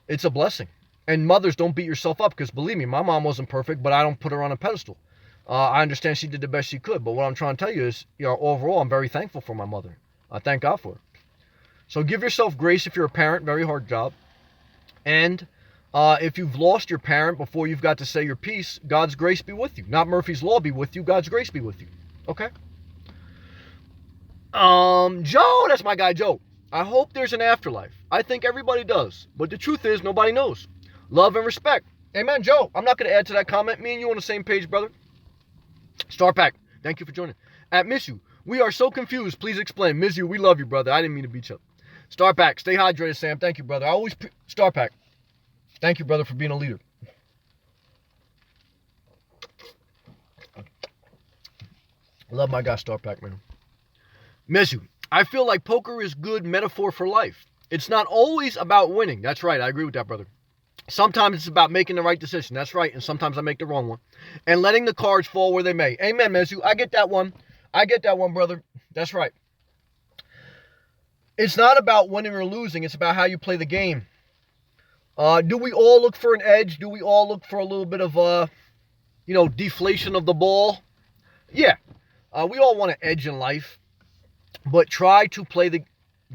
it's a blessing. And mothers, don't beat yourself up, because believe me, my mom wasn't perfect, but I don't put her on a pedestal. I understand she did the best she could, but what I'm trying to tell you is, overall, I'm very thankful for my mother. I thank God for her. So give yourself grace if you're a parent. Very hard job. And if you've lost your parent before you've got to say your piece, God's grace be with you. Not Murphy's Law be with you. God's grace be with you. Okay? Joe, that's my guy, Joe. I hope there's an afterlife. I think everybody does. But the truth is, nobody knows. Love and respect. Amen, Joe. I'm not going to add to that comment. Me and you on the same page, brother. Star Pack, thank you for joining. At Miss You, we are so confused. Please explain. Miss You, we love you, brother. I didn't mean to beat you up. Star Pack, stay hydrated, Sam. Thank you, brother. Star Pack, thank you, brother, for being a leader. I love my guy, Star Pack, man. Miss You, I feel like poker is good metaphor for life. It's not always about winning. That's right. I agree with that, brother. Sometimes it's about making the right decision. That's right. And sometimes I make the wrong one. And letting the cards fall where they may. Amen, Mesu. I get that one. I get that one, brother. That's right. It's not about winning or losing. It's about how you play the game. Do we all look for an edge? Do we all look for a little bit of, deflation of the ball? Yeah. We all want an edge in life. But try to play the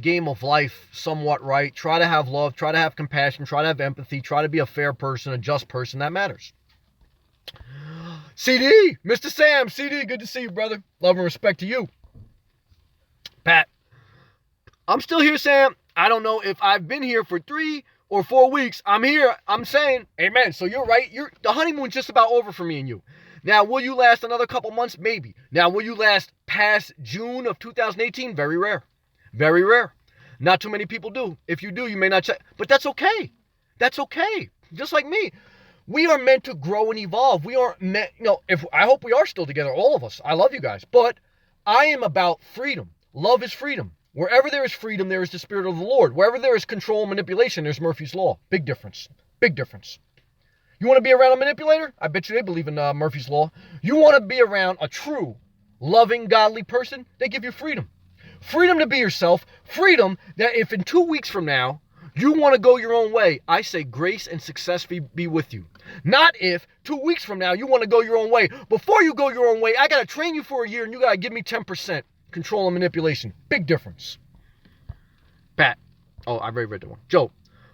game of life somewhat right. Try to have love. Try to have compassion. Try to have empathy. Try to be a fair person, a just person. That matters. CD, Mr. Sam, CD, good to see you, brother. Love and respect to you. Pat, I'm still here, Sam. I don't know if I've been here for 3 or 4 weeks, I'm here. I'm saying, amen. So you're right. The honeymoon's just about over for me and you. Now, will you last another couple months? Maybe. Now, will you last past June of 2018? Very rare. Very rare. Not too many people do. If you do, you may not check. But that's okay. That's okay. Just like me. We are meant to grow and evolve. We aren't meant, I hope we are still together, all of us. I love you guys. But I am about freedom. Love is freedom. Wherever there is freedom, there is the Spirit of the Lord. Wherever there is control and manipulation, there's Murphy's Law. Big difference. Big difference. You want to be around a manipulator? I bet you they believe in Murphy's Law. You want to be around a true, loving, godly person? They give you freedom. Freedom to be yourself. Freedom that if in 2 weeks from now, you want to go your own way, I say grace and success be with you. Not if 2 weeks from now you want to go your own way. Before you go your own way, I got to train you for a year and you got to give me 10% control and manipulation. Big difference. Pat. Oh, I already read that one. Joe.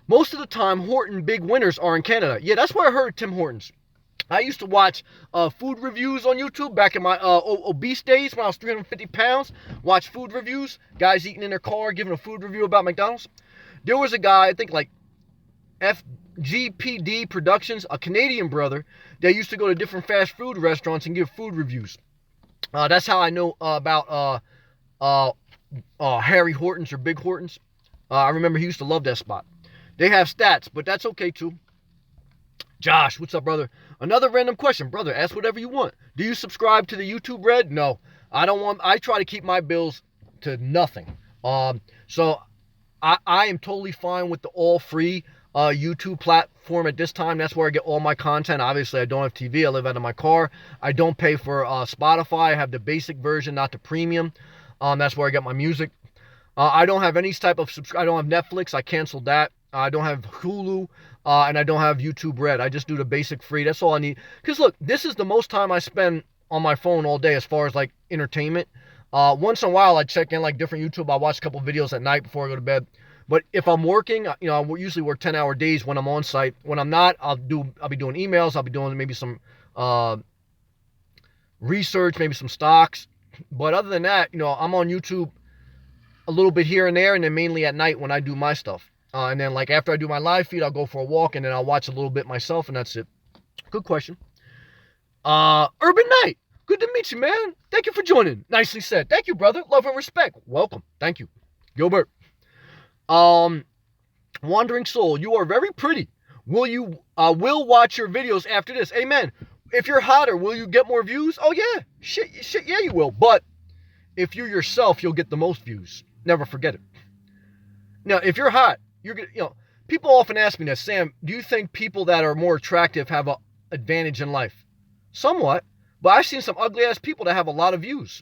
Most of the time, Horton big winners are in Canada. Yeah, that's where I heard Tim Hortons. I used to watch food reviews on YouTube back in my obese days when I was 350 pounds. Watch food reviews. Guys eating in their car, giving a food review about McDonald's. There was a guy, I think like FGPD Productions, a Canadian brother, that used to go to different fast food restaurants and give food reviews. That's how I know about Harry Hortons or Big Hortons. I remember he used to love that spot. They have stats, but that's okay too. Josh, what's up, brother? Another random question. Brother, ask whatever you want. Do you subscribe to the YouTube Red? No. I try to keep my bills to nothing. So I am totally fine with the all free YouTube platform at this time. That's where I get all my content. Obviously, I don't have TV. I live out of my car. I don't pay for Spotify. I have the basic version, not the premium. That's where I get my music. I don't have any type of I don't have Netflix. I canceled that. I don't have Hulu, and I don't have YouTube Red. I just do the basic free. That's all I need. Because look, this is the most time I spend on my phone all day as far as like entertainment. Once in a while, I check in like different YouTube. I watch a couple videos at night before I go to bed. But if I'm working, I usually work 10-hour days when I'm on site. When I'm not, I'll be doing emails. I'll be doing maybe some research, maybe some stocks. But other than that, I'm on YouTube a little bit here and there, and then mainly at night when I do my stuff. And then like after I do my live feed, I'll go for a walk, and then I'll watch a little bit myself, and that's it. Good question. Urban Knight, good to meet you, man. Thank you for joining. Nicely said. Thank you, brother. Love and respect. Welcome. Thank you. Gilbert. Wandering Soul, you are very pretty. Will watch your videos after this. Amen. If you're hotter, will you get more views? Oh yeah. Shit, yeah, you will. But if you're yourself, you'll get the most views. Never forget it. Now, if you're hot, you're gonna, people often ask me that, Sam, do you think people that are more attractive have an advantage in life? Somewhat, but I've seen some ugly ass people that have a lot of views.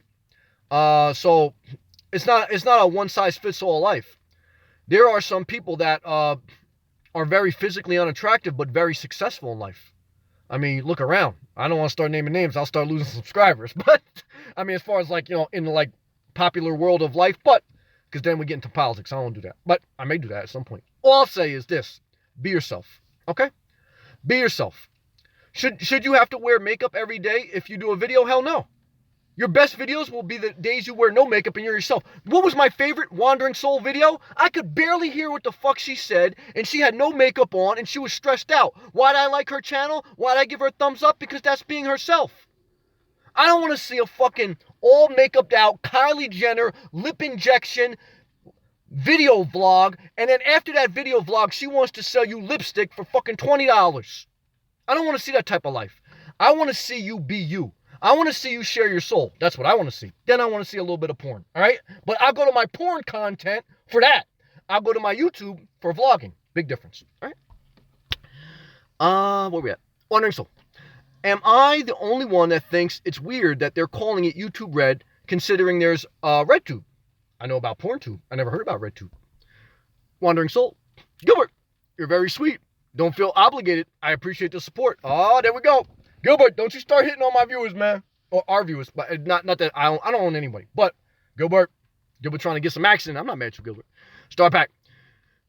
So it's not a one size fits all life. There are some people that are very physically unattractive but very successful in life. I mean, look around. I don't want to start naming names. I'll start losing subscribers. But I mean, as far as like, in the like popular world of life, but because then we get into politics. I don't want to do that. But I may do that at some point. All I'll say is this. Be yourself. Okay? Be yourself. Should you have to wear makeup every day if you do a video? Hell no. Your best videos will be the days you wear no makeup and you're yourself. What was my favorite Wandering Soul video? I could barely hear what the fuck she said, and she had no makeup on, and she was stressed out. Why'd I like her channel? Why'd I give her a thumbs up? Because that's being herself. I don't want to see a fucking all makeuped out Kylie Jenner lip injection video vlog, and then after that video vlog, she wants to sell you lipstick for fucking $20. I don't want to see that type of life. I want to see you be you. I want to see you share your soul. That's what I want to see. Then I want to see a little bit of porn. All right? But I'll go to my porn content for that. I'll go to my YouTube for vlogging. Big difference. All right? Where we at? Wandering Soul. Am I the only one that thinks it's weird that they're calling it YouTube Red, considering there's RedTube? I know about PornTube. I never heard about RedTube. Wandering Soul. Gilbert, you're very sweet. Don't feel obligated. I appreciate the support. Oh, there we go. Gilbert, don't you start hitting on my viewers, man. Or our viewers. But not that I don't own anybody. But Gilbert trying to get some action. I'm not mad at you, Gilbert. Star Pack.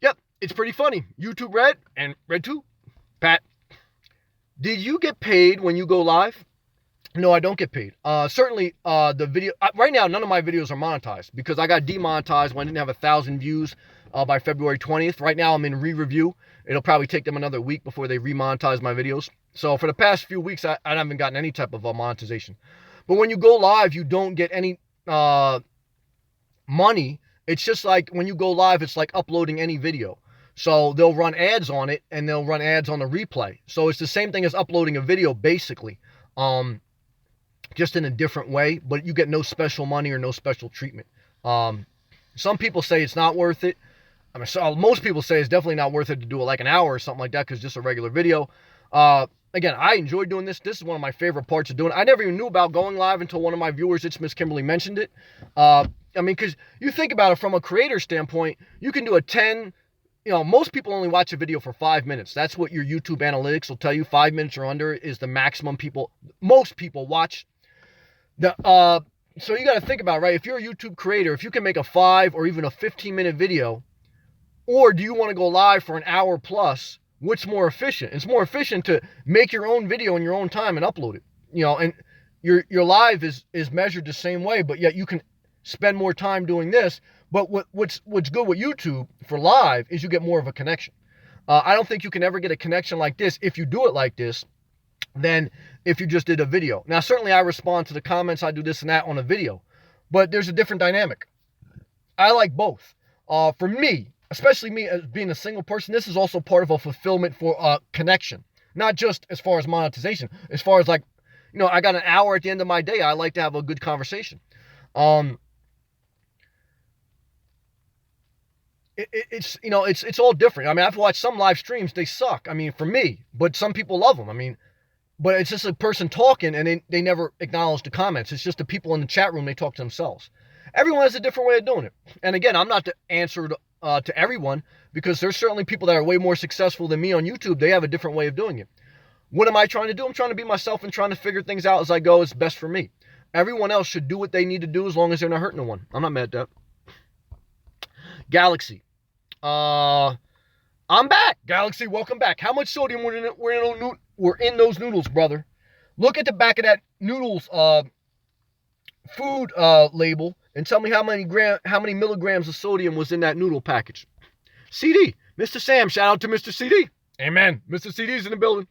Yep, it's pretty funny. YouTube Red and RedTube. Pat. Did you get paid when you go live? No, I don't get paid. Certainly, the video... right now, none of my videos are monetized because I got demonetized when I didn't have 1,000 views. by February 20th. Right now I'm in re-review. It'll probably take them another week before they remonetize my videos. So for the past few weeks, I haven't gotten any type of monetization. But when you go live, you don't get any money. It's just like when you go live, it's like uploading any video. So they'll run ads on it, and they'll run ads on the replay. So it's the same thing as uploading a video, basically, just in a different way. But you get no special money or no special treatment. Some people say it's not worth it. I mean, so most people say it's definitely not worth it to do it like an hour or something like that, because just a regular video. Again, I enjoy doing this. This is one of my favorite parts of doing it. I never even knew about going live until one of my viewers, it's Miss Kimberly, mentioned it. I mean, because you think about it from a creator standpoint, you can do a 10, most people only watch a video for 5 minutes. That's what your YouTube analytics will tell you. 5 minutes or under is the maximum most people watch. So you got to think about, right? If you're a YouTube creator, if you can make a 5 or even a 15-minute video, or do you want to go live for an hour plus, what's more efficient? It's more efficient to make your own video in your own time and upload it. And your live is measured the same way, but yet you can spend more time doing this. But what's good with YouTube for live is you get more of a connection. I don't think you can ever get a connection like this if you do it like this than if you just did a video. Now, certainly I respond to the comments, I do this and that on a video, but there's a different dynamic. I like both. For me, especially me as being a single person, this is also part of a fulfillment for connection. Not just as far as monetization, as far as like, I got an hour at the end of my day. I like to have a good conversation. It's all different. I mean, I've watched some live streams, they suck. I mean, for me, but some people love them. I mean, but it's just a person talking and they never acknowledge the comments. It's just the people in the chat room, they talk to themselves. Everyone has a different way of doing it. And again, I'm not the answer to everyone, because there's certainly people that are way more successful than me on YouTube. They have a different way of doing it. What am I trying to do? I'm trying to be myself and trying to figure things out as I go. It's best for me. Everyone else should do what they need to do as long as they're not hurting no one. I'm not mad at that. Galaxy. I'm back. Galaxy, welcome back. How much sodium were in those noodles, brother? Look at the back of that noodles food label and tell me how many milligrams of sodium was in that noodle package. CD, Mr. Sam, shout out to Mr. CD. Amen. Mr. CD's in the building.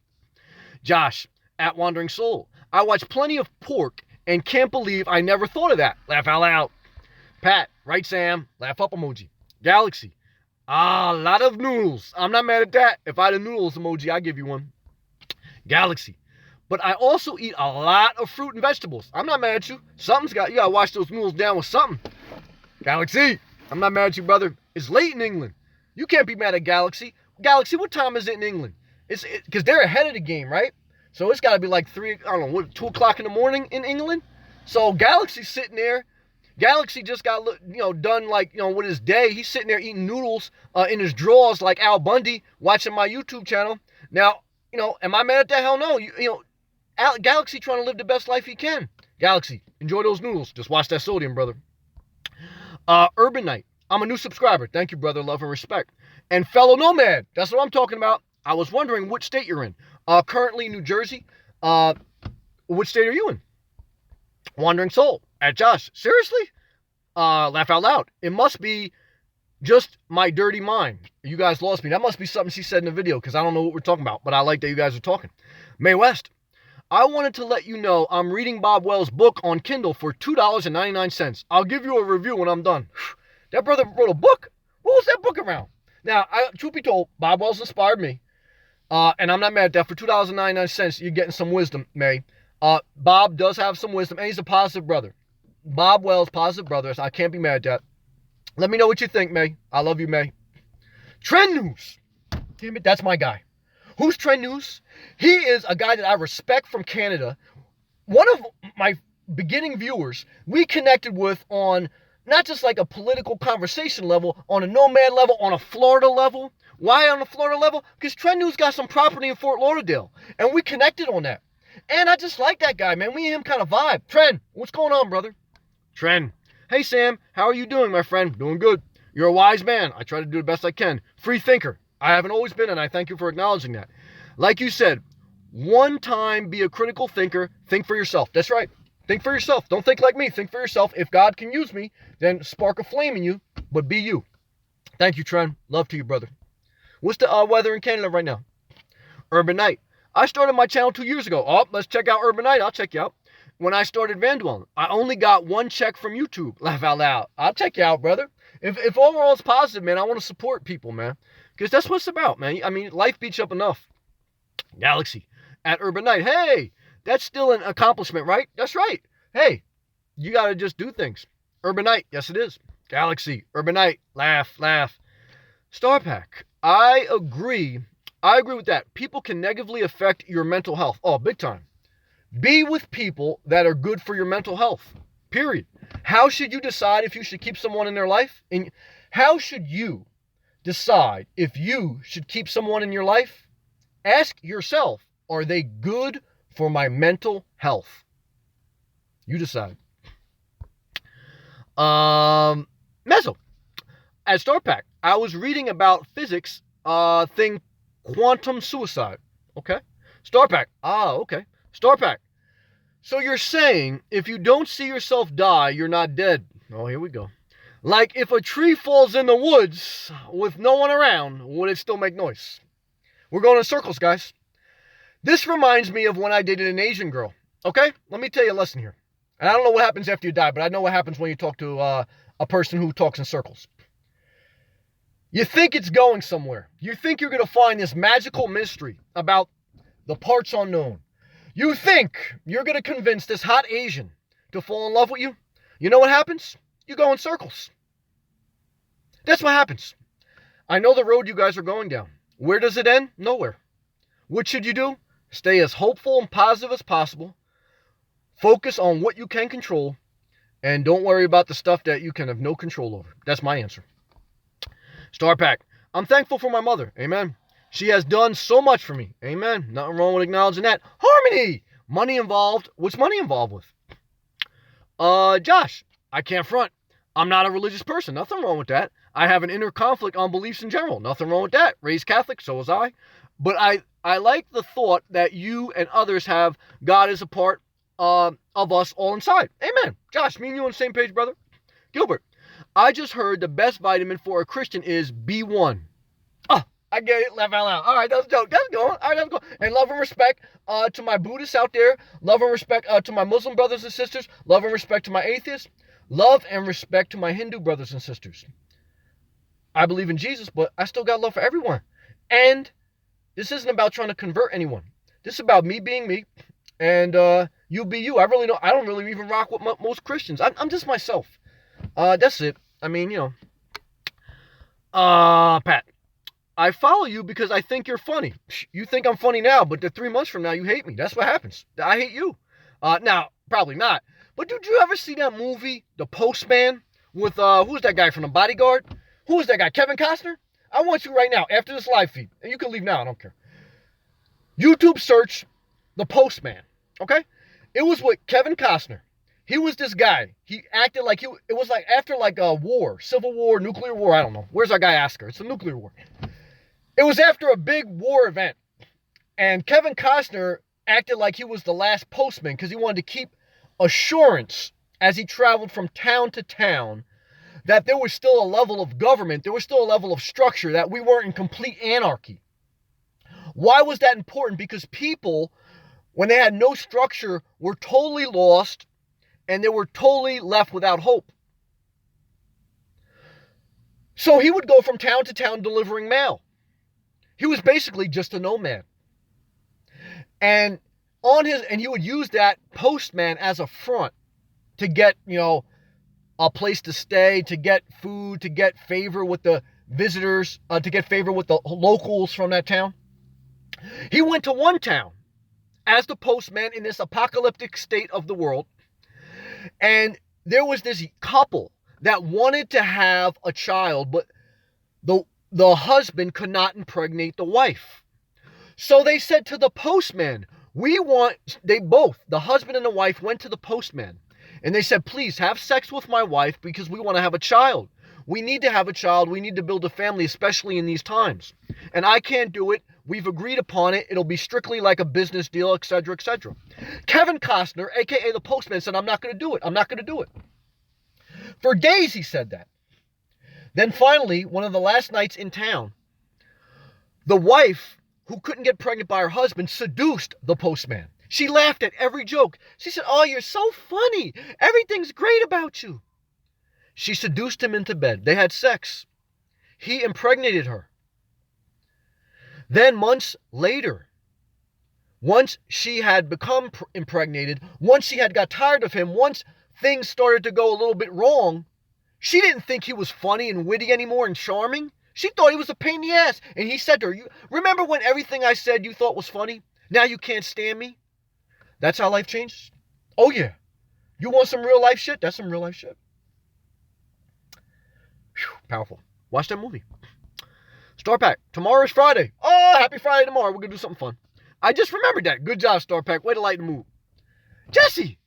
Josh, at Wandering Soul. I watch plenty of pork and can't believe I never thought of that. Laugh out loud. Pat, right Sam, laugh up emoji. Galaxy, a lot of noodles. I'm not mad at that. If I had a noodles emoji, I'd give you one. Galaxy, but I also eat a lot of fruit and vegetables. I'm not mad at you. You gotta wash those noodles down with something. Galaxy, I'm not mad at you, brother. It's late in England. You can't be mad at Galaxy. Galaxy, what time is it in England? It's because they're ahead of the game, right? So it's got to be like 2 o'clock in the morning in England. So Galaxy's sitting there. Galaxy just got, done with his day. He's sitting there eating noodles in his drawers like Al Bundy, watching my YouTube channel. Now, am I mad at that? Hell no. Galaxy trying to live the best life he can. Galaxy, enjoy those noodles. Just watch that sodium, brother. Urban Knight, I'm a new subscriber. Thank you, brother. Love and respect. And fellow nomad, that's what I'm talking about. I was wondering which state you're in. Currently New Jersey. Which state are you in? Wandering Soul. At Josh. Seriously? Laugh out loud. It must be just my dirty mind. You guys lost me. That must be something she said in the video, because I don't know what we're talking about, but I like that you guys are talking. May West. I wanted to let you know I'm reading Bob Wells' book on Kindle for $2.99. I'll give you a review when I'm done. That brother wrote a book? What was that book around? Now, truth be told, Bob Wells inspired me. And I'm not mad at that. For $2.99, you're getting some wisdom, May. Bob does have some wisdom, and he's a positive brother. Bob Wells, positive brother, so I can't be mad at that. Let me know what you think, May. I love you, May. Trend News. Damn it, that's my guy. Who's Trend News? He is a guy that I respect from Canada. One of my beginning viewers we connected with on not just like a political conversation level, on a nomad level, on a Florida level. Why on a Florida level? Because Trend News got some property in Fort Lauderdale, and we connected on that. And I just like that guy, man. We and him kind of vibe. Trend, what's going on, brother? Trend. Hey, Sam. How are you doing, my friend? Doing good. You're a wise man. I try to do the best I can. Free thinker. I haven't always been, and I thank you for acknowledging that. Like you said, one time be a critical thinker. Think for yourself. That's right. Think for yourself. Don't think like me. Think for yourself. If God can use me, then spark a flame in you, but be you. Thank you, Trent. Love to you, brother. What's the weather in Canada right now? Urban Night. I started my channel 2 years ago. Oh, let's check out Urban Night. I'll check you out. When I started Vandwell, I only got one check from YouTube. Laugh out loud. I'll check you out, brother. If overall it's positive, man, I want to support people, man. Because that's what it's about, man. I mean, life beats up enough. Galaxy at Urban Night. Hey, that's still an accomplishment, right? That's right. Hey, you got to just do things. Urban Night. Yes, it is. Galaxy. Urban Night. Laugh, laugh. Star Pack. I agree with that. People can negatively affect your mental health. Oh, big time. Be with people that are good for your mental health. Period. How should you decide if you should keep someone in their life? And how should you decide if you should keep someone in your life? Ask yourself, are they good for my mental health? You decide. Mezzo. At Star Pack, I was reading about physics thing, quantum suicide. Okay. Star Pack. Okay. Star Pack. So you're saying if you don't see yourself die, you're not dead. Oh, here we go. Like if a tree falls in the woods with no one around, would it still make noise? We're going in circles, guys. This reminds me of when I dated an Asian girl. Okay? Let me tell you a lesson here. And I don't know what happens after you die, but I know what happens when you talk to a person who talks in circles. You think it's going somewhere. You think you're going to find this magical mystery about the parts unknown. You think you're going to convince this hot Asian to fall in love with you. You know what happens? You go in circles. That's what happens. I know the road you guys are going down. Where does it end? Nowhere. What should you do? Stay as hopeful and positive as possible. Focus on what you can control. And don't worry about the stuff that you can have no control over. That's my answer. Star Pack. I'm thankful for my mother. Amen. She has done so much for me. Amen. Nothing wrong with acknowledging that. Harmony. Money involved. What's money involved with? Josh. I can't front. I'm not a religious person. Nothing wrong with that. I have an inner conflict on beliefs in general. Nothing wrong with that. Raised Catholic. So was I. But I like the thought that you and others have God is a part of us all inside. Amen. Josh, me and you on the same page, brother. Gilbert. I just heard the best vitamin for a Christian is B1. Oh, I get it. Laugh out loud. All right, that's dope. That's going. All right, that's going. And love and respect to my Buddhists out there. Love and respect to my Muslim brothers and sisters. Love and respect to my atheists. Love and respect to my Hindu brothers and sisters. I believe in Jesus, but I still got love for everyone. And this isn't about trying to convert anyone. This is about me being me and you be you. I don't really even rock with most Christians. I'm just myself. That's it. I mean, you know. Pat. I follow you because I think you're funny. You think I'm funny now, but 3 months from now, you hate me. That's what happens. I hate you. Now, probably not. But did you ever see that movie, The Postman, with, who's that guy from The Bodyguard? Who is that guy, Kevin Costner? I want you right now, after this live feed, and you can leave now, I don't care. YouTube search The Postman, okay? It was with Kevin Costner. He was this guy. He acted like it was like after like a war, civil war, nuclear war, I don't know. Where's our guy Oscar? It's a nuclear war. It was after a big war event. And Kevin Costner acted like he was the last postman because he wanted to keep assurance as he traveled from town to town that there was still a level of government, there was still a level of structure, that we weren't in complete anarchy. Why was that important? Because people, when they had no structure, were totally lost and they were totally left without hope. So he would go from town to town delivering mail. He was basically just a nomad. And he would use that postman as a front to get, a place to stay, to get food, to get favor with the visitors, to get favor with the locals from that town. He went to one town as the postman in this apocalyptic state of the world. And there was this couple that wanted to have a child, but the husband could not impregnate the wife. So they said to the postman, the husband and the wife went to the postman and they said, please have sex with my wife because we want to have a child. We need to have a child. We need to build a family, especially in these times. And I can't do it. We've agreed upon it. It'll be strictly like a business deal, etc., etc. Kevin Costner, a.k.a. the postman, said, I'm not going to do it. I'm not going to do it. For days he said that. Then finally, one of the last nights in town, the wife, who couldn't get pregnant by her husband, seduced the postman. She laughed at every joke. She said, "Oh, you're so funny. Everything's great about you." She seduced him into bed. They had sex. He impregnated her. Then months later, once she had become impregnated, once she had got tired of him, once things started to go a little bit wrong, she didn't think he was funny and witty anymore and charming. She thought he was a pain in the ass. And he said to her, "You remember when everything I said you thought was funny? Now you can't stand me?" That's how life changes. Oh yeah. You want some real life shit? That's some real life shit. Whew, powerful. Watch that movie. Star Pack. Tomorrow is Friday. Oh, happy Friday tomorrow. We're going to do something fun. I just remembered that. Good job, Star Pack. Way to lighten the mood. Jesse,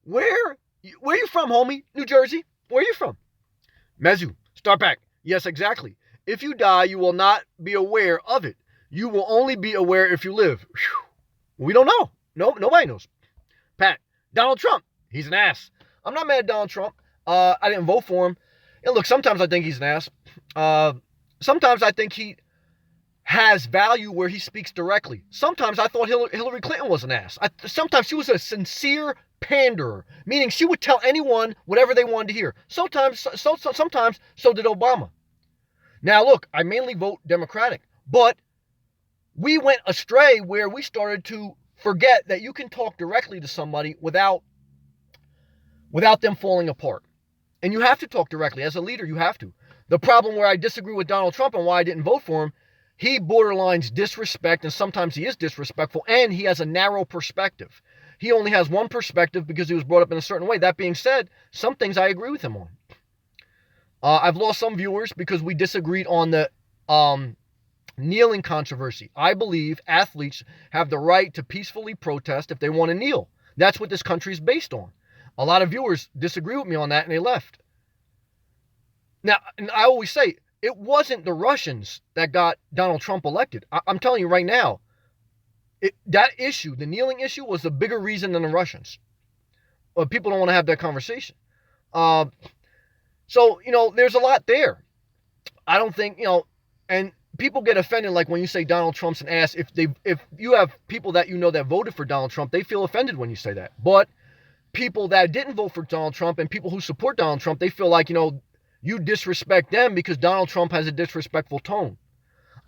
where you from, homie? New Jersey. Where are you from? Mezu. Star Pack. Yes, exactly. If you die, you will not be aware of it. You will only be aware if you live. Whew. We don't know. No, nobody knows. Pat. Donald Trump. He's an ass. I'm not mad at Donald Trump. I didn't vote for him. And look, sometimes I think he's an ass. Sometimes I think he has value where he speaks directly. Sometimes I thought Hillary Clinton was an ass. Sometimes she was a sincere panderer, meaning she would tell anyone whatever they wanted to hear. Sometimes so did Obama. Now look, I mainly vote Democratic, but we went astray where we started to forget that you can talk directly to somebody without them falling apart. And you have to talk directly. As a leader, you have to. The problem where I disagree with Donald Trump and why I didn't vote for him, he borderlines disrespect, and sometimes he is disrespectful, and he has a narrow perspective. He only has one perspective because he was brought up in a certain way. That being said, some things I agree with him on. I've lost some viewers because we disagreed on the kneeling controversy. I believe athletes have the right to peacefully protest if they want to kneel. That's what this country is based on. A lot of viewers disagree with me on that, and they left. Now, and I always say, it wasn't the Russians that got Donald Trump elected. I'm telling you right now, that issue, the kneeling issue, was a bigger reason than the Russians. But people don't want to have that conversation. So, there's a lot there. I don't think, and people get offended, like when you say Donald Trump's an ass. If you have people that that voted for Donald Trump, they feel offended when you say that. But people that didn't vote for Donald Trump and people who support Donald Trump, they feel like, you disrespect them because Donald Trump has a disrespectful tone.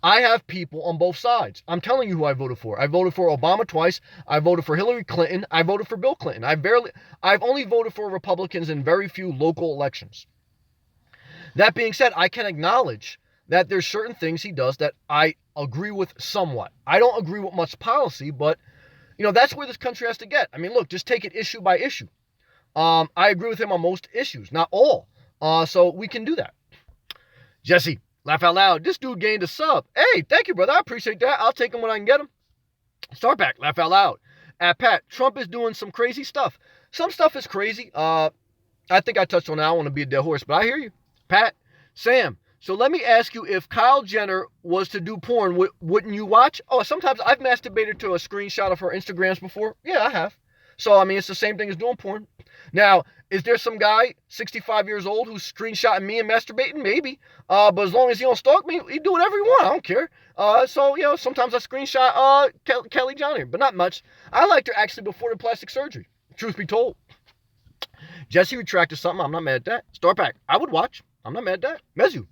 I have people on both sides. I'm telling you who I voted for. I voted for Obama twice. I voted for Hillary Clinton. I voted for Bill Clinton. I've only voted for Republicans in very few local elections. That being said, I can acknowledge that there's certain things he does that I agree with somewhat. I don't agree with much policy, but that's where this country has to get. I mean, look, just take it issue by issue. I agree with him on most issues, not all. So we can do that. Jesse, laugh out loud. This dude gained a sub. Hey, thank you, brother. I appreciate that. I'll take him when I can get him. Start back. Laugh out loud. At Pat, Trump is doing some crazy stuff. Some stuff is crazy. I think I touched on that. I don't want to be a dead horse, but I hear you. Pat, Sam, so let me ask you, if Kyle Jenner was to do porn, wouldn't you watch? Oh, sometimes I've masturbated to a screenshot of her Instagrams before. Yeah, I have. So, I mean, it's the same thing as doing porn. Now, is there some guy, 65 years old, who's screenshotting me and masturbating? Maybe. But as long as he don't stalk me, he do whatever he want. I don't care. So, sometimes I screenshot Kelly Johnny, but not much. I liked her actually before the plastic surgery, truth be told. Jesse retracted something. I'm not mad at that. Star Pack, I would watch. I'm not mad at that. Mezu,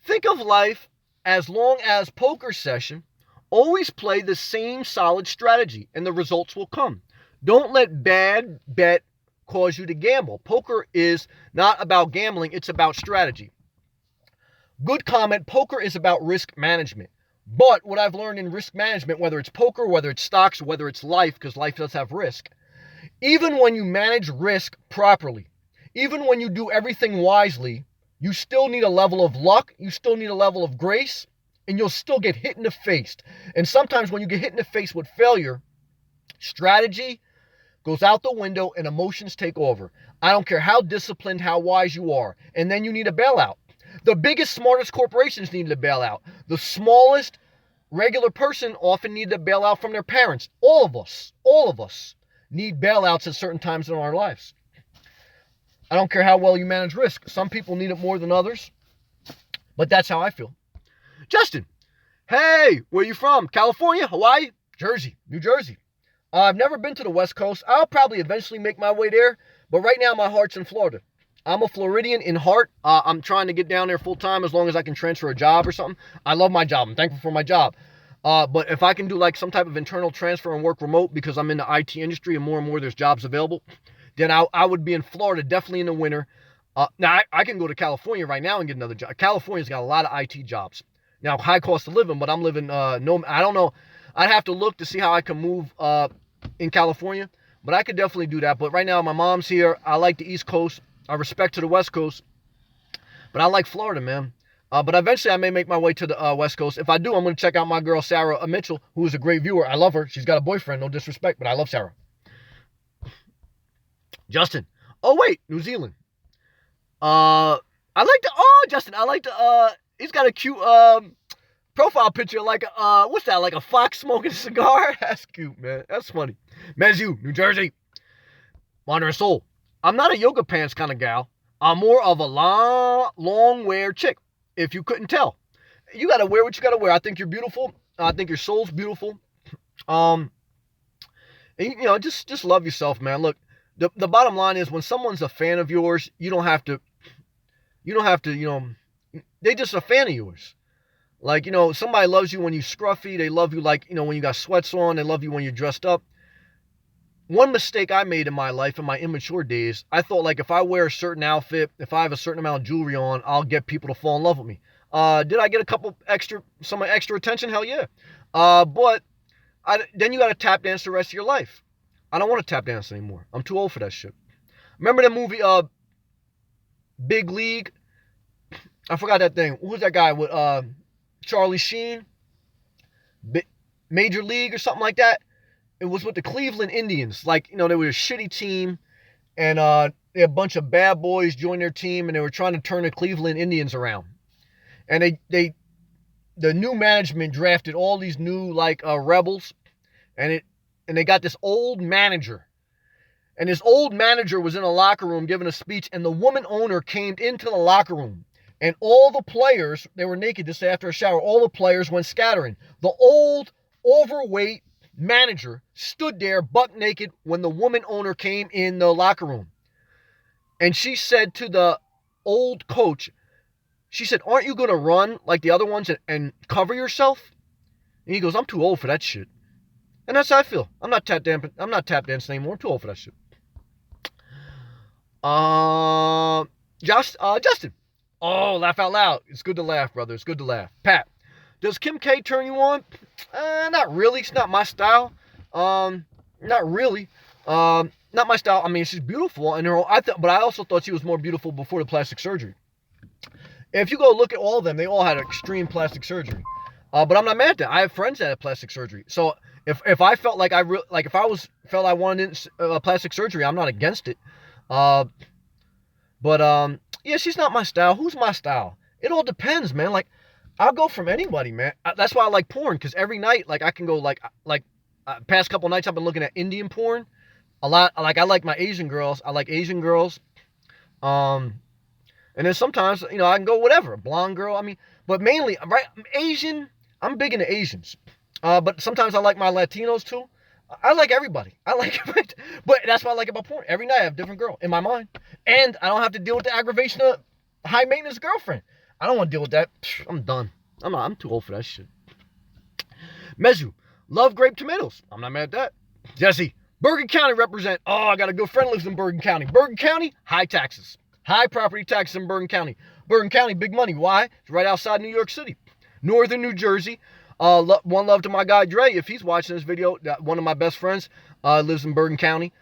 think of life as long as poker session. Always play the same solid strategy, and the results will come. Don't let bad bet cause you to gamble. Poker is not about gambling. It's about strategy. Good comment. Poker is about risk management. But what I've learned in risk management, whether it's poker, whether it's stocks, whether it's life, because life does have risk, even when you manage risk properly, even when you do everything wisely, you still need a level of luck. You still need a level of grace, and you'll still get hit in the face. And sometimes when you get hit in the face with failure, strategy goes out the window and emotions take over. I don't care how disciplined, how wise you are. And then you need a bailout. The biggest, smartest corporations need a bailout. The smallest regular person often need a bailout from their parents. All of us need bailouts at certain times in our lives. I don't care how well you manage risk. Some people need it more than others. But that's how I feel. Justin, hey, where you from? California, Hawaii, Jersey, New Jersey. I've never been to the West Coast. I'll probably eventually make my way there, but right now my heart's in Florida. I'm a Floridian in heart. I'm trying to get down there full time as long as I can transfer a job or something. I love my job. I'm thankful for my job. But if I can do like some type of internal transfer and work remote because I'm in the IT industry and more there's jobs available, then I would be in Florida definitely in the winter. Now I can go to California right now and get another job. California's got a lot of IT jobs. Now high cost of living, but I'm living no. I don't know. I'd have to look to see how I can move in California, but I could definitely do that. But right now my mom's here. I like the East Coast. I respect to the West Coast, but I like Florida, man. But eventually I may make my way to the West Coast. If I do, I'm going to check out my girl, Sarah Mitchell, who is a great viewer. I love her. She's got a boyfriend, no disrespect, but I love Sarah. Justin. Oh, wait, New Zealand. Justin, I like the, he's got a cute, profile picture like, what's that, like a fox smoking a cigar? That's cute, man. That's funny. Mezu, New Jersey. Wandering Soul. I'm not a yoga pants kind of gal. I'm more of a long wear chick. If you couldn't tell, you gotta wear what you gotta wear. I think you're beautiful. I think your soul's beautiful. And, just love yourself, man. Look, the bottom line is when someone's a fan of yours, you don't have to, they just a fan of yours. Like, somebody loves you when you scruffy. They love you like, when you got sweats on. They love you when you're dressed up. One mistake I made in my life in my immature days, I thought like if I wear a certain outfit, if I have a certain amount of jewelry on, I'll get people to fall in love with me. Did I get some extra attention? Hell yeah. But then you got to tap dance the rest of your life. I don't want to tap dance anymore. I'm too old for that shit. Remember the movie Big League? I forgot that thing. Who's that guy with Charlie Sheen? Major League or something like that? It was with the Cleveland Indians. Like, they were a shitty team, and a bunch of bad boys joined their team, and they were trying to turn the Cleveland Indians around. And the new management drafted all these new rebels, and they got this old manager. And this old manager was in a locker room giving a speech, and the woman owner came into the locker room. And all the players, they were naked just after a shower, all the players went scattering. The old, overweight manager stood there buck naked when the woman owner came in the locker room. And she said to the old coach, she said, "Aren't you going to run like the other ones and cover yourself?" And he goes, "I'm too old for that shit." And that's how I feel. I'm not tap dancing anymore. I'm too old for that shit. Justin. Oh, laugh out loud. It's good to laugh, brother. It's good to laugh. Pat. Does Kim K turn you on? Not really. It's not my style. Not really. Not my style. I mean, she's beautiful, but I also thought she was more beautiful before the plastic surgery. If you go look at all of them, they all had extreme plastic surgery. But I'm not mad at that. I have friends that had plastic surgery. So if I felt like felt I wanted plastic surgery, I'm not against it. But yeah, she's not my style. Who's my style? It all depends, man. Like, I'll go from anybody, man. That's why I like porn, because every night, I can go past couple nights I've been looking at Indian porn a lot. I like my Asian girls. I like Asian girls. And then sometimes, I can go whatever, a blonde girl. I mean, but mainly, right, Asian. I'm big into Asians. But sometimes I like my Latinos too. I like everybody. But that's what I like about porn. Every night I have a different girl in my mind. And I don't have to deal with the aggravation of high maintenance girlfriend. I don't want to deal with that. I'm done. I'm too old for that shit. Mezu, love grape tomatoes. I'm not mad at that. Jesse, Bergen County represent. Oh, I got a good friend who lives in Bergen County. Bergen County, high taxes. High property taxes in Bergen County. Bergen County, big money. Why? It's right outside New York City. Northern New Jersey. One love to my guy Dre. If he's watching this video, one of my best friends lives in Bergen County.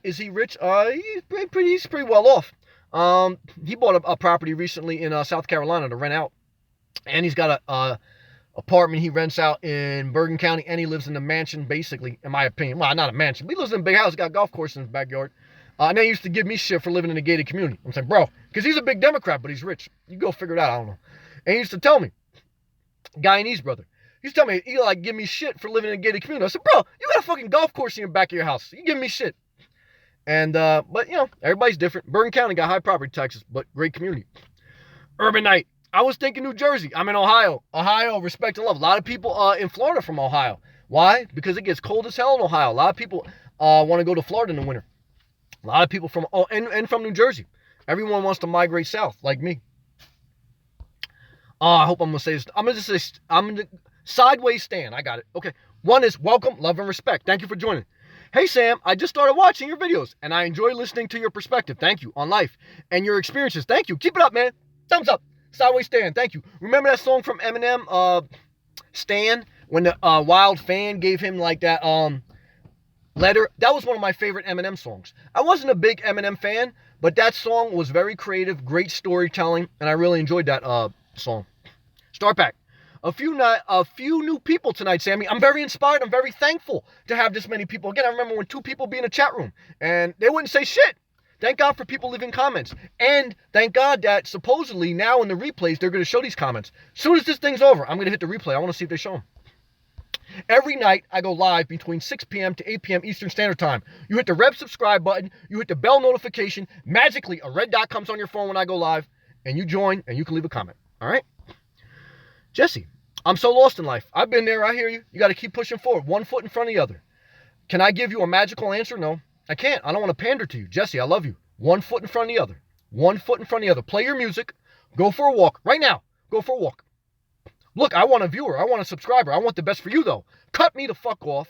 Is he rich? He's pretty well off. He bought a property recently in South Carolina to rent out, and he's got a apartment he rents out in Bergen County, and he lives in a mansion, basically, in my opinion. Well, not a mansion, but he lives in a big house. He's got a golf course in his backyard. And they used to give me shit for living in a gated community. I'm saying, bro, because he's a big Democrat, but he's rich. You go figure it out. I don't know. And he used to tell me, Guyanese brother. He used to tell me, he give me shit for living in a gated community. I said, bro, you got a fucking golf course in the back of your house. You give me shit. And, but, everybody's different. Bergen County got high property taxes, but great community. Urban Knight. I was thinking New Jersey. I'm in Ohio. Ohio, respect and love. A lot of people in Florida from Ohio. Why? Because it gets cold as hell in Ohio. A lot of people want to go to Florida in the winter. A lot of people from and from New Jersey. Everyone wants to migrate south, like me. I hope I'm gonna say this. I'm gonna sideways stand. I got it. Okay. One is welcome, love, and respect. Thank you for joining. Hey Sam, I just started watching your videos and I enjoy listening to your perspective. Thank you on life and your experiences. Thank you. Keep it up, man. Thumbs up. Sideways stand. Thank you. Remember that song from Eminem, Stan, when the Wild fan gave him like that letter? That was one of my favorite Eminem songs. I wasn't a big Eminem fan, but that song was very creative, great storytelling, and I really enjoyed that song. Start back. A few new people tonight, Sammy. I'm very inspired. I'm very thankful to have this many people. Again, I remember when 2 people be in a chat room and they wouldn't say shit. Thank God for people leaving comments. And thank God that supposedly now in the replays, they're going to show these comments. As soon as this thing's over, I'm going to hit the replay. I want to see if they show them. Every night, I go live between 6 p.m. to 8 p.m. Eastern Standard Time. You hit the red subscribe button. You hit the bell notification. Magically, a red dot comes on your phone when I go live. And you join, and you can leave a comment. All right? Jesse, I'm so lost in life. I've been there. I hear you. You got to keep pushing forward. 1 foot in front of the other. Can I give you a magical answer? No, I can't. I don't want to pander to you. Jesse, I love you. 1 foot in front of the other. 1 foot in front of the other. Play your music. Go for a walk. Right now. Go for a walk. Look, I want a viewer. I want a subscriber. I want the best for you, though. Cut me the fuck off.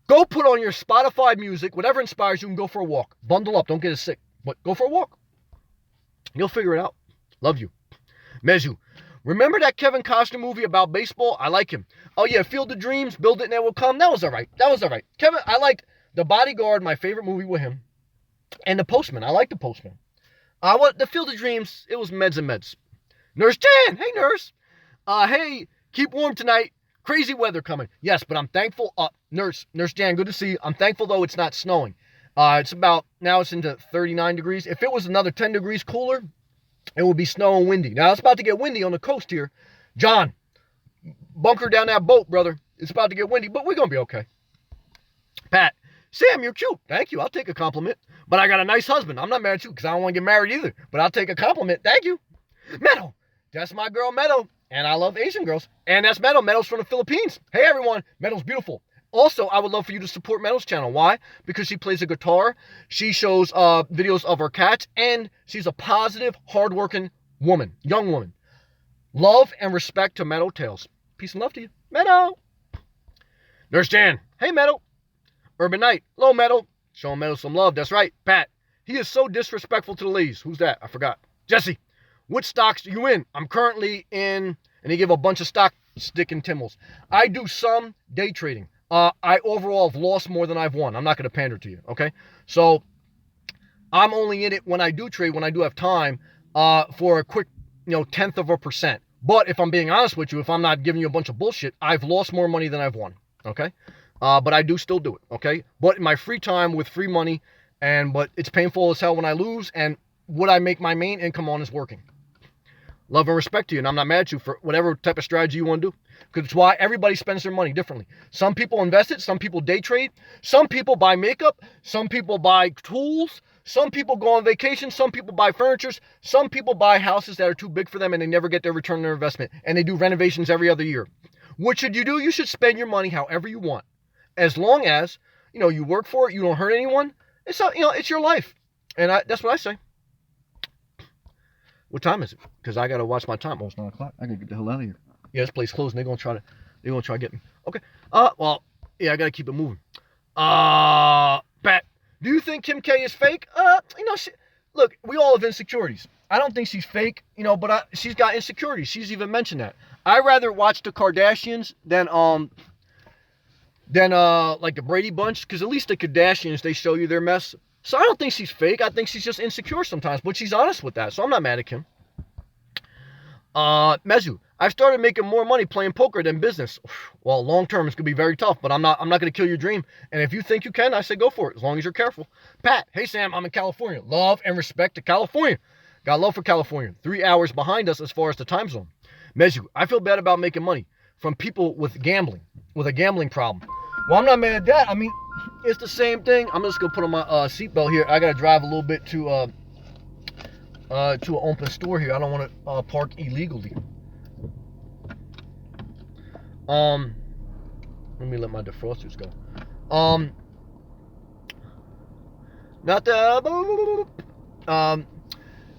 Go put on your Spotify music, whatever inspires you, and go for a walk. Bundle up. Don't get as sick. But go for a walk. You'll figure it out. Love you. Mezu. Remember that Kevin Costner movie about baseball? I like him. Oh, yeah, Field of Dreams, Build It and It Will Come. That was all right. Kevin, I liked The Bodyguard, my favorite movie with him. And The Postman. I like The Postman. The Field of Dreams, it was meds and meds. Nurse Jan. Hey, nurse. Hey, keep warm tonight. Crazy weather coming. Yes, but I'm thankful. Nurse Jan, good to see you. I'm thankful, though, it's not snowing. It's into 39 degrees. If it was another 10 degrees cooler, it would be snow and windy. Now, it's about to get windy on the coast here. John, bunker down that boat, brother. It's about to get windy, but we're going to be okay. Pat, Sam, you're cute. Thank you. I'll take a compliment. But I got a nice husband. I'm not married to you because I don't want to get married either. But I'll take a compliment. Thank you. Meadow. That's my girl, Meadow. And I love Asian girls. And that's Meadow. Meadow's from the Philippines. Hey, everyone. Meadow's beautiful. Also, I would love for you to support Meadow's channel. Why? Because she plays a guitar. She shows videos of her cats. And she's a positive, hardworking woman. Young woman. Love and respect to Meadow Tales. Peace and love to you. Meadow. Nurse Jan. Hey, Meadow. Urban Knight. Hello, Meadow. Showing Meadow some love. That's right. Pat. He is so disrespectful to the ladies. Who's that? I forgot. Jesse. What stocks are you in? I'm currently in, and he gave a bunch of stock stick and timbals. I do some day trading. I overall have lost more than I've won. I'm not going to pander to you, okay? So I'm only in it when I do trade, when I do have time, for a quick, 0.1%. But if I'm being honest with you, if I'm not giving you a bunch of bullshit, I've lost more money than I've won, okay? But I do still do it, okay? But in my free time with free money, but it's painful as hell when I lose, and what I make my main income on is working. Love and respect to you, and I'm not mad at you for whatever type of strategy you want to do. Because it's why everybody spends their money differently. Some people invest it, some people day trade, some people buy makeup, some people buy tools, some people go on vacation, some people buy furniture, some people buy houses that are too big for them and they never get their return on their investment, and they do renovations every other year. What should you do? You should spend your money however you want. As long as, you work for it, you don't hurt anyone, it's your life. And that's what I say. What time is it? Because I got to watch my time. Oh, it's 9 o'clock. I got to get the hell out of here. Yeah, this place closed and they're going to try to get me. Okay. Well, yeah, I got to keep it moving. Pat, do you think Kim K is fake? Look, we all have insecurities. I don't think she's fake, but she's got insecurities. She's even mentioned that. I'd rather watch the Kardashians than like the Brady Bunch, because at least the Kardashians, they show you their mess. So I don't think she's fake. I think she's just insecure sometimes, but she's honest with that. So I'm not mad at Kim. Mezu, I've started making more money playing poker than business. Well, long term it's gonna be very tough, but I'm not gonna kill your dream. And if you think you can, I say go for it, as long as you're careful. Pat, hey Sam, I'm in California. Love and respect to California. Got love for California. 3 hours behind us as far as the time zone. Mezu, I feel bad about making money from people with a gambling problem. Well, I'm not mad at that. I mean, it's the same thing. I'm just gonna put on my seatbelt here. I gotta drive a little bit to to an open store here. I don't want to park illegally. Let me let my defrosters go. Not that.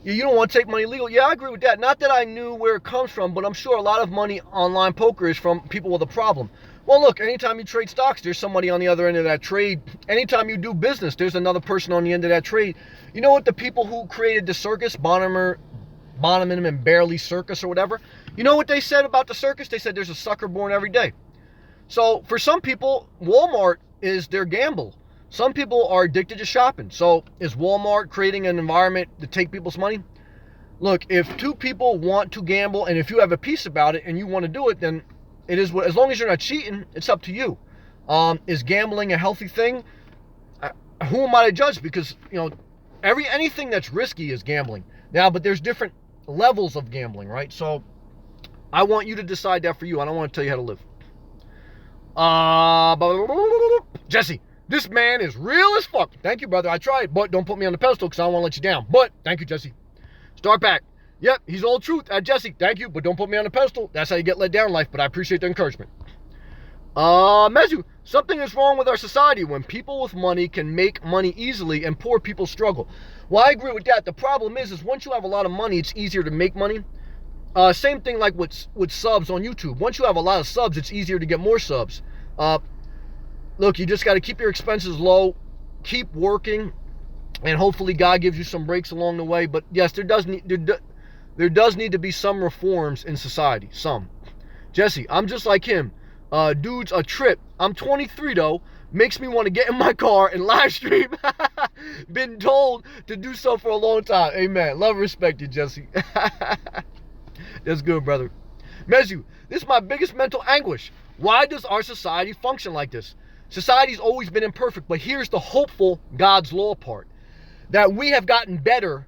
You don't want to take money illegal. Yeah, I agree with that. Not that I knew where it comes from, but I'm sure a lot of money online poker is from people with a problem. Well, look, anytime you trade stocks, there's somebody on the other end of that trade. Anytime you do business, there's another person on the end of that trade. You know what the people who created the circus, Bonham and Barely Circus or whatever, you know what they said about the circus? They said there's a sucker born every day. So for some people, Walmart is their gamble. Some people are addicted to shopping. So is Walmart creating an environment to take people's money? Look, if two people want to gamble and if you have a piece about it and you want to do it, then it is what, as long as you're not cheating, it's up to you. Is gambling a healthy thing? Who am I to judge? Because, anything that's risky is gambling. Now, but there's different levels of gambling, right? So I want you to decide that for you. I don't want to tell you how to live. Jesse, this man is real as fuck. Thank you, brother. I tried, but don't put me on the pedestal because I don't want to let you down. But thank you, Jesse. Start back. Yep, he's old truth. Jesse, thank you, but don't put me on the pedestal. That's how you get let down in life, but I appreciate the encouragement. Mezu, something is wrong with our society when people with money can make money easily and poor people struggle. Well, I agree with that. The problem is once you have a lot of money, it's easier to make money. Same thing like with subs on YouTube. Once you have a lot of subs, it's easier to get more subs. Look, you just got to keep your expenses low, keep working, and hopefully God gives you some breaks along the way. But yes, there does need to be some reforms in society. Some. Jesse, I'm just like him. Dude's a trip. I'm 23 though. Makes me want to get in my car and live stream. Been told to do so for a long time. Amen. Love and respect you, Jesse. That's good, brother. Mezu, this is my biggest mental anguish. Why does our society function like this? Society's always been imperfect, but here's the hopeful God's law part. That we have gotten better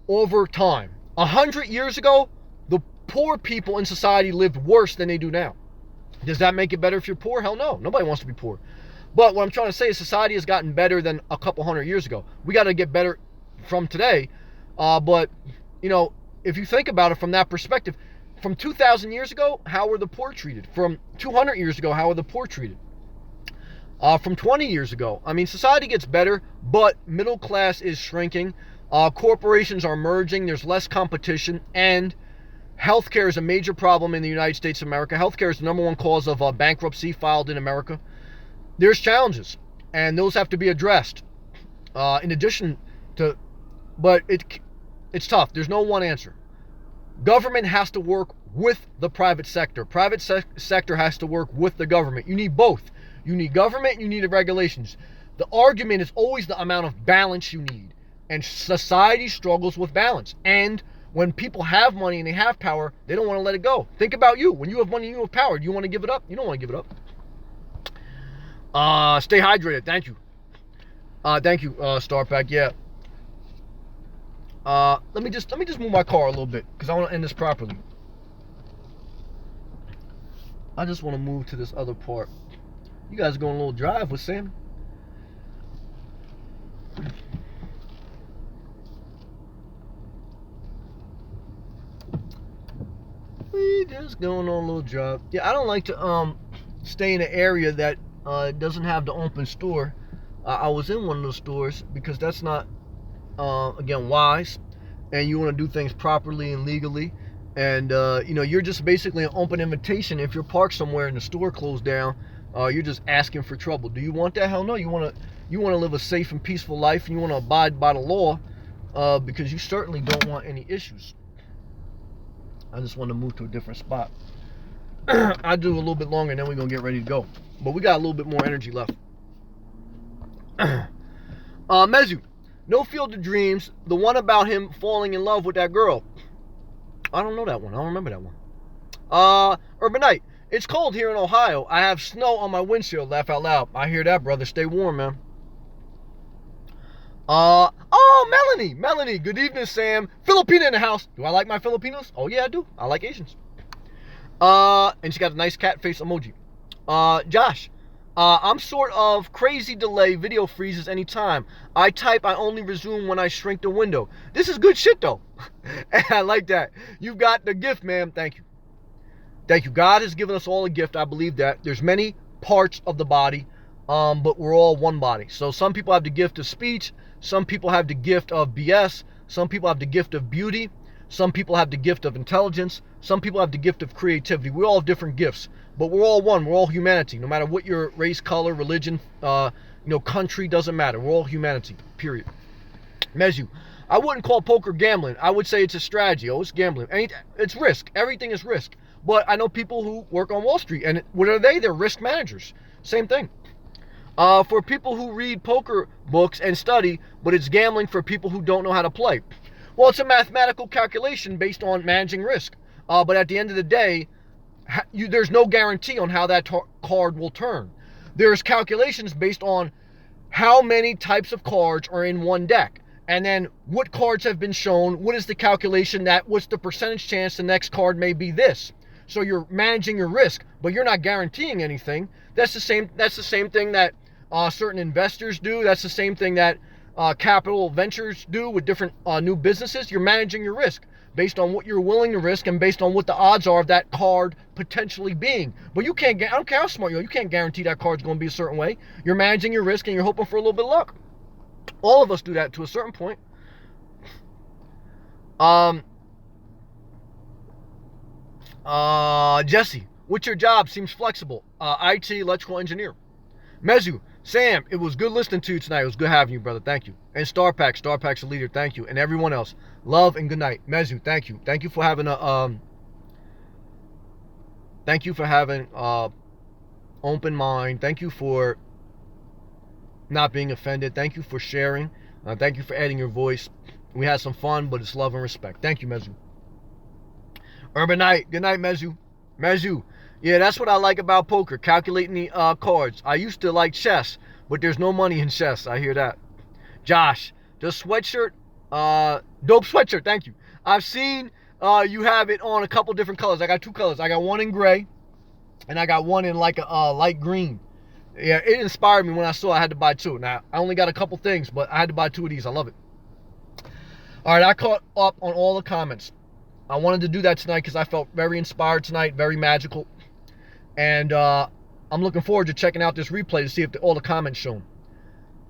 over time. 100 years ago, the poor people in society lived worse than they do now. Does that make it better if you're poor? Hell no. Nobody wants to be poor. But what I'm trying to say is society has gotten better than a couple hundred years ago. We got to get better from today. But, if you think about it from that perspective, from 2,000 years ago, how were the poor treated? From 200 years ago, how were the poor treated? From 20 years ago, society gets better, but middle class is shrinking. Corporations are merging. There's less competition, and healthcare is a major problem in the United States of America. Healthcare is the number one cause of bankruptcy filed in America. There's challenges, and those have to be addressed. In addition to, but it's tough. There's no one answer. Government has to work with the private sector. Private sector has to work with the government. You need both. You need government, you need the regulations. The argument is always the amount of balance you need. And society struggles with balance. And when people have money and they have power, they don't want to let it go. Think about you. When you have money and you have power, do you want to give it up? You don't want to give it up. Stay hydrated. Thank you. Thank you, Starpack. Yeah. Let me just move my car a little bit because I want to end this properly. I just want to move to this other part. You guys are going a little drive with Sam. We just going on a little drive. Yeah, I don't like to stay in an area that doesn't have the open store. I was in one of those stores because that's not again wise, and you want to do things properly and legally. And you're just basically an open invitation. If you're parked somewhere and the store closed down, you're just asking for trouble. Do you want that? Hell no. You want to live a safe and peaceful life, and you want to abide by the law, because you certainly don't want any issues. I just want to move to a different spot. I do a little bit longer, and then we're gonna get ready to go. But we got a little bit more energy left. Mezu, No Field of Dreams, the one about him falling in love with that girl. I don't know that one. I don't remember that one. Urban Knight. It's cold here in Ohio. I have snow on my windshield. Laugh out loud. I hear that, brother. Stay warm, man. Melanie. Melanie. Good evening, Sam. Filipina in the house. Do I like my Filipinos? Oh, yeah, I do. I like Asians. And she got a nice cat face emoji. Josh. I'm sort of crazy delay, video freezes anytime. I type, I only resume when I shrink the window. This is good shit though. And I like that. You've got the gift, ma'am. Thank you. Thank you. God has given us all a gift. I believe that. There's many parts of the body, but we're all one body. So some people have the gift of speech. Some people have the gift of BS. Some people have the gift of beauty. Some people have the gift of intelligence. Some people have the gift of creativity. We all have different gifts, but we're all one. We're all humanity. No matter what your race, color, religion, country, doesn't matter. We're all humanity, period. Mezu, I wouldn't call poker gambling. I would say it's a strategy. Oh, it's gambling. It's risk. Everything is risk. But I know people who work on Wall Street, and what are they? They're risk managers. Same thing. For people who read poker books and study, but it's gambling for people who don't know how to play. Well, it's a mathematical calculation based on managing risk. But at the end of the day, there's no guarantee on how that card will turn. There's calculations based on how many types of cards are in one deck. And then what cards have been shown, what is the calculation what's the percentage chance the next card may be this. So you're managing your risk, but you're not guaranteeing anything. That's the same thing that certain investors do. That's the same thing that capital ventures do with different new businesses. You're managing your risk based on what you're willing to risk and based on what the odds are of that card potentially being. But you can't, I don't care how smart you are, you can't guarantee that card's going to be a certain way. You're managing your risk and you're hoping for a little bit of luck. All of us do that to a certain point. Jesse, what's your job? Seems flexible. IT, electrical engineer. Mezu, Sam, it was good listening to you tonight. It was good having you, brother. Thank you. And Starpack's a leader. Thank you. And everyone else, love and good night. Mezu, thank you. Thank you for having open mind. Thank you for not being offended. Thank you for sharing. Thank you for adding your voice. We had some fun, but it's love and respect. Thank you, Mezu. Urban Knight, good night, Mezu. Mezu, yeah, that's what I like about poker, calculating the cards. I used to like chess, but there's no money in chess. I hear that. Josh, the sweatshirt, dope sweatshirt, thank you. I've seen you have it on a couple different colors. I got two colors. I got one in gray, and I got one in like a light green. Yeah, it inspired me when I saw I had to buy two. Now, I only got a couple things, but I had to buy two of these. I love it. All right, I caught up on all the comments. I wanted to do that tonight because I felt very inspired tonight, very magical. And I'm looking forward to checking out this replay to see if all the comments shown.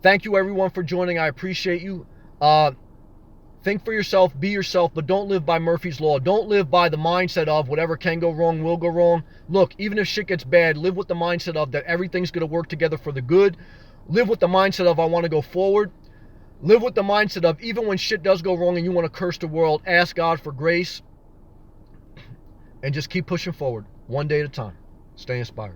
Thank you, everyone, for joining. I appreciate you. Think for yourself, be yourself, but don't live by Murphy's Law. Don't live by the mindset of whatever can go wrong will go wrong. Look, even if shit gets bad, live with the mindset of that everything's going to work together for the good. Live with the mindset of I want to go forward. Live with the mindset of even when shit does go wrong and you want to curse the world, ask God for grace and just keep pushing forward one day at a time. Stay inspired.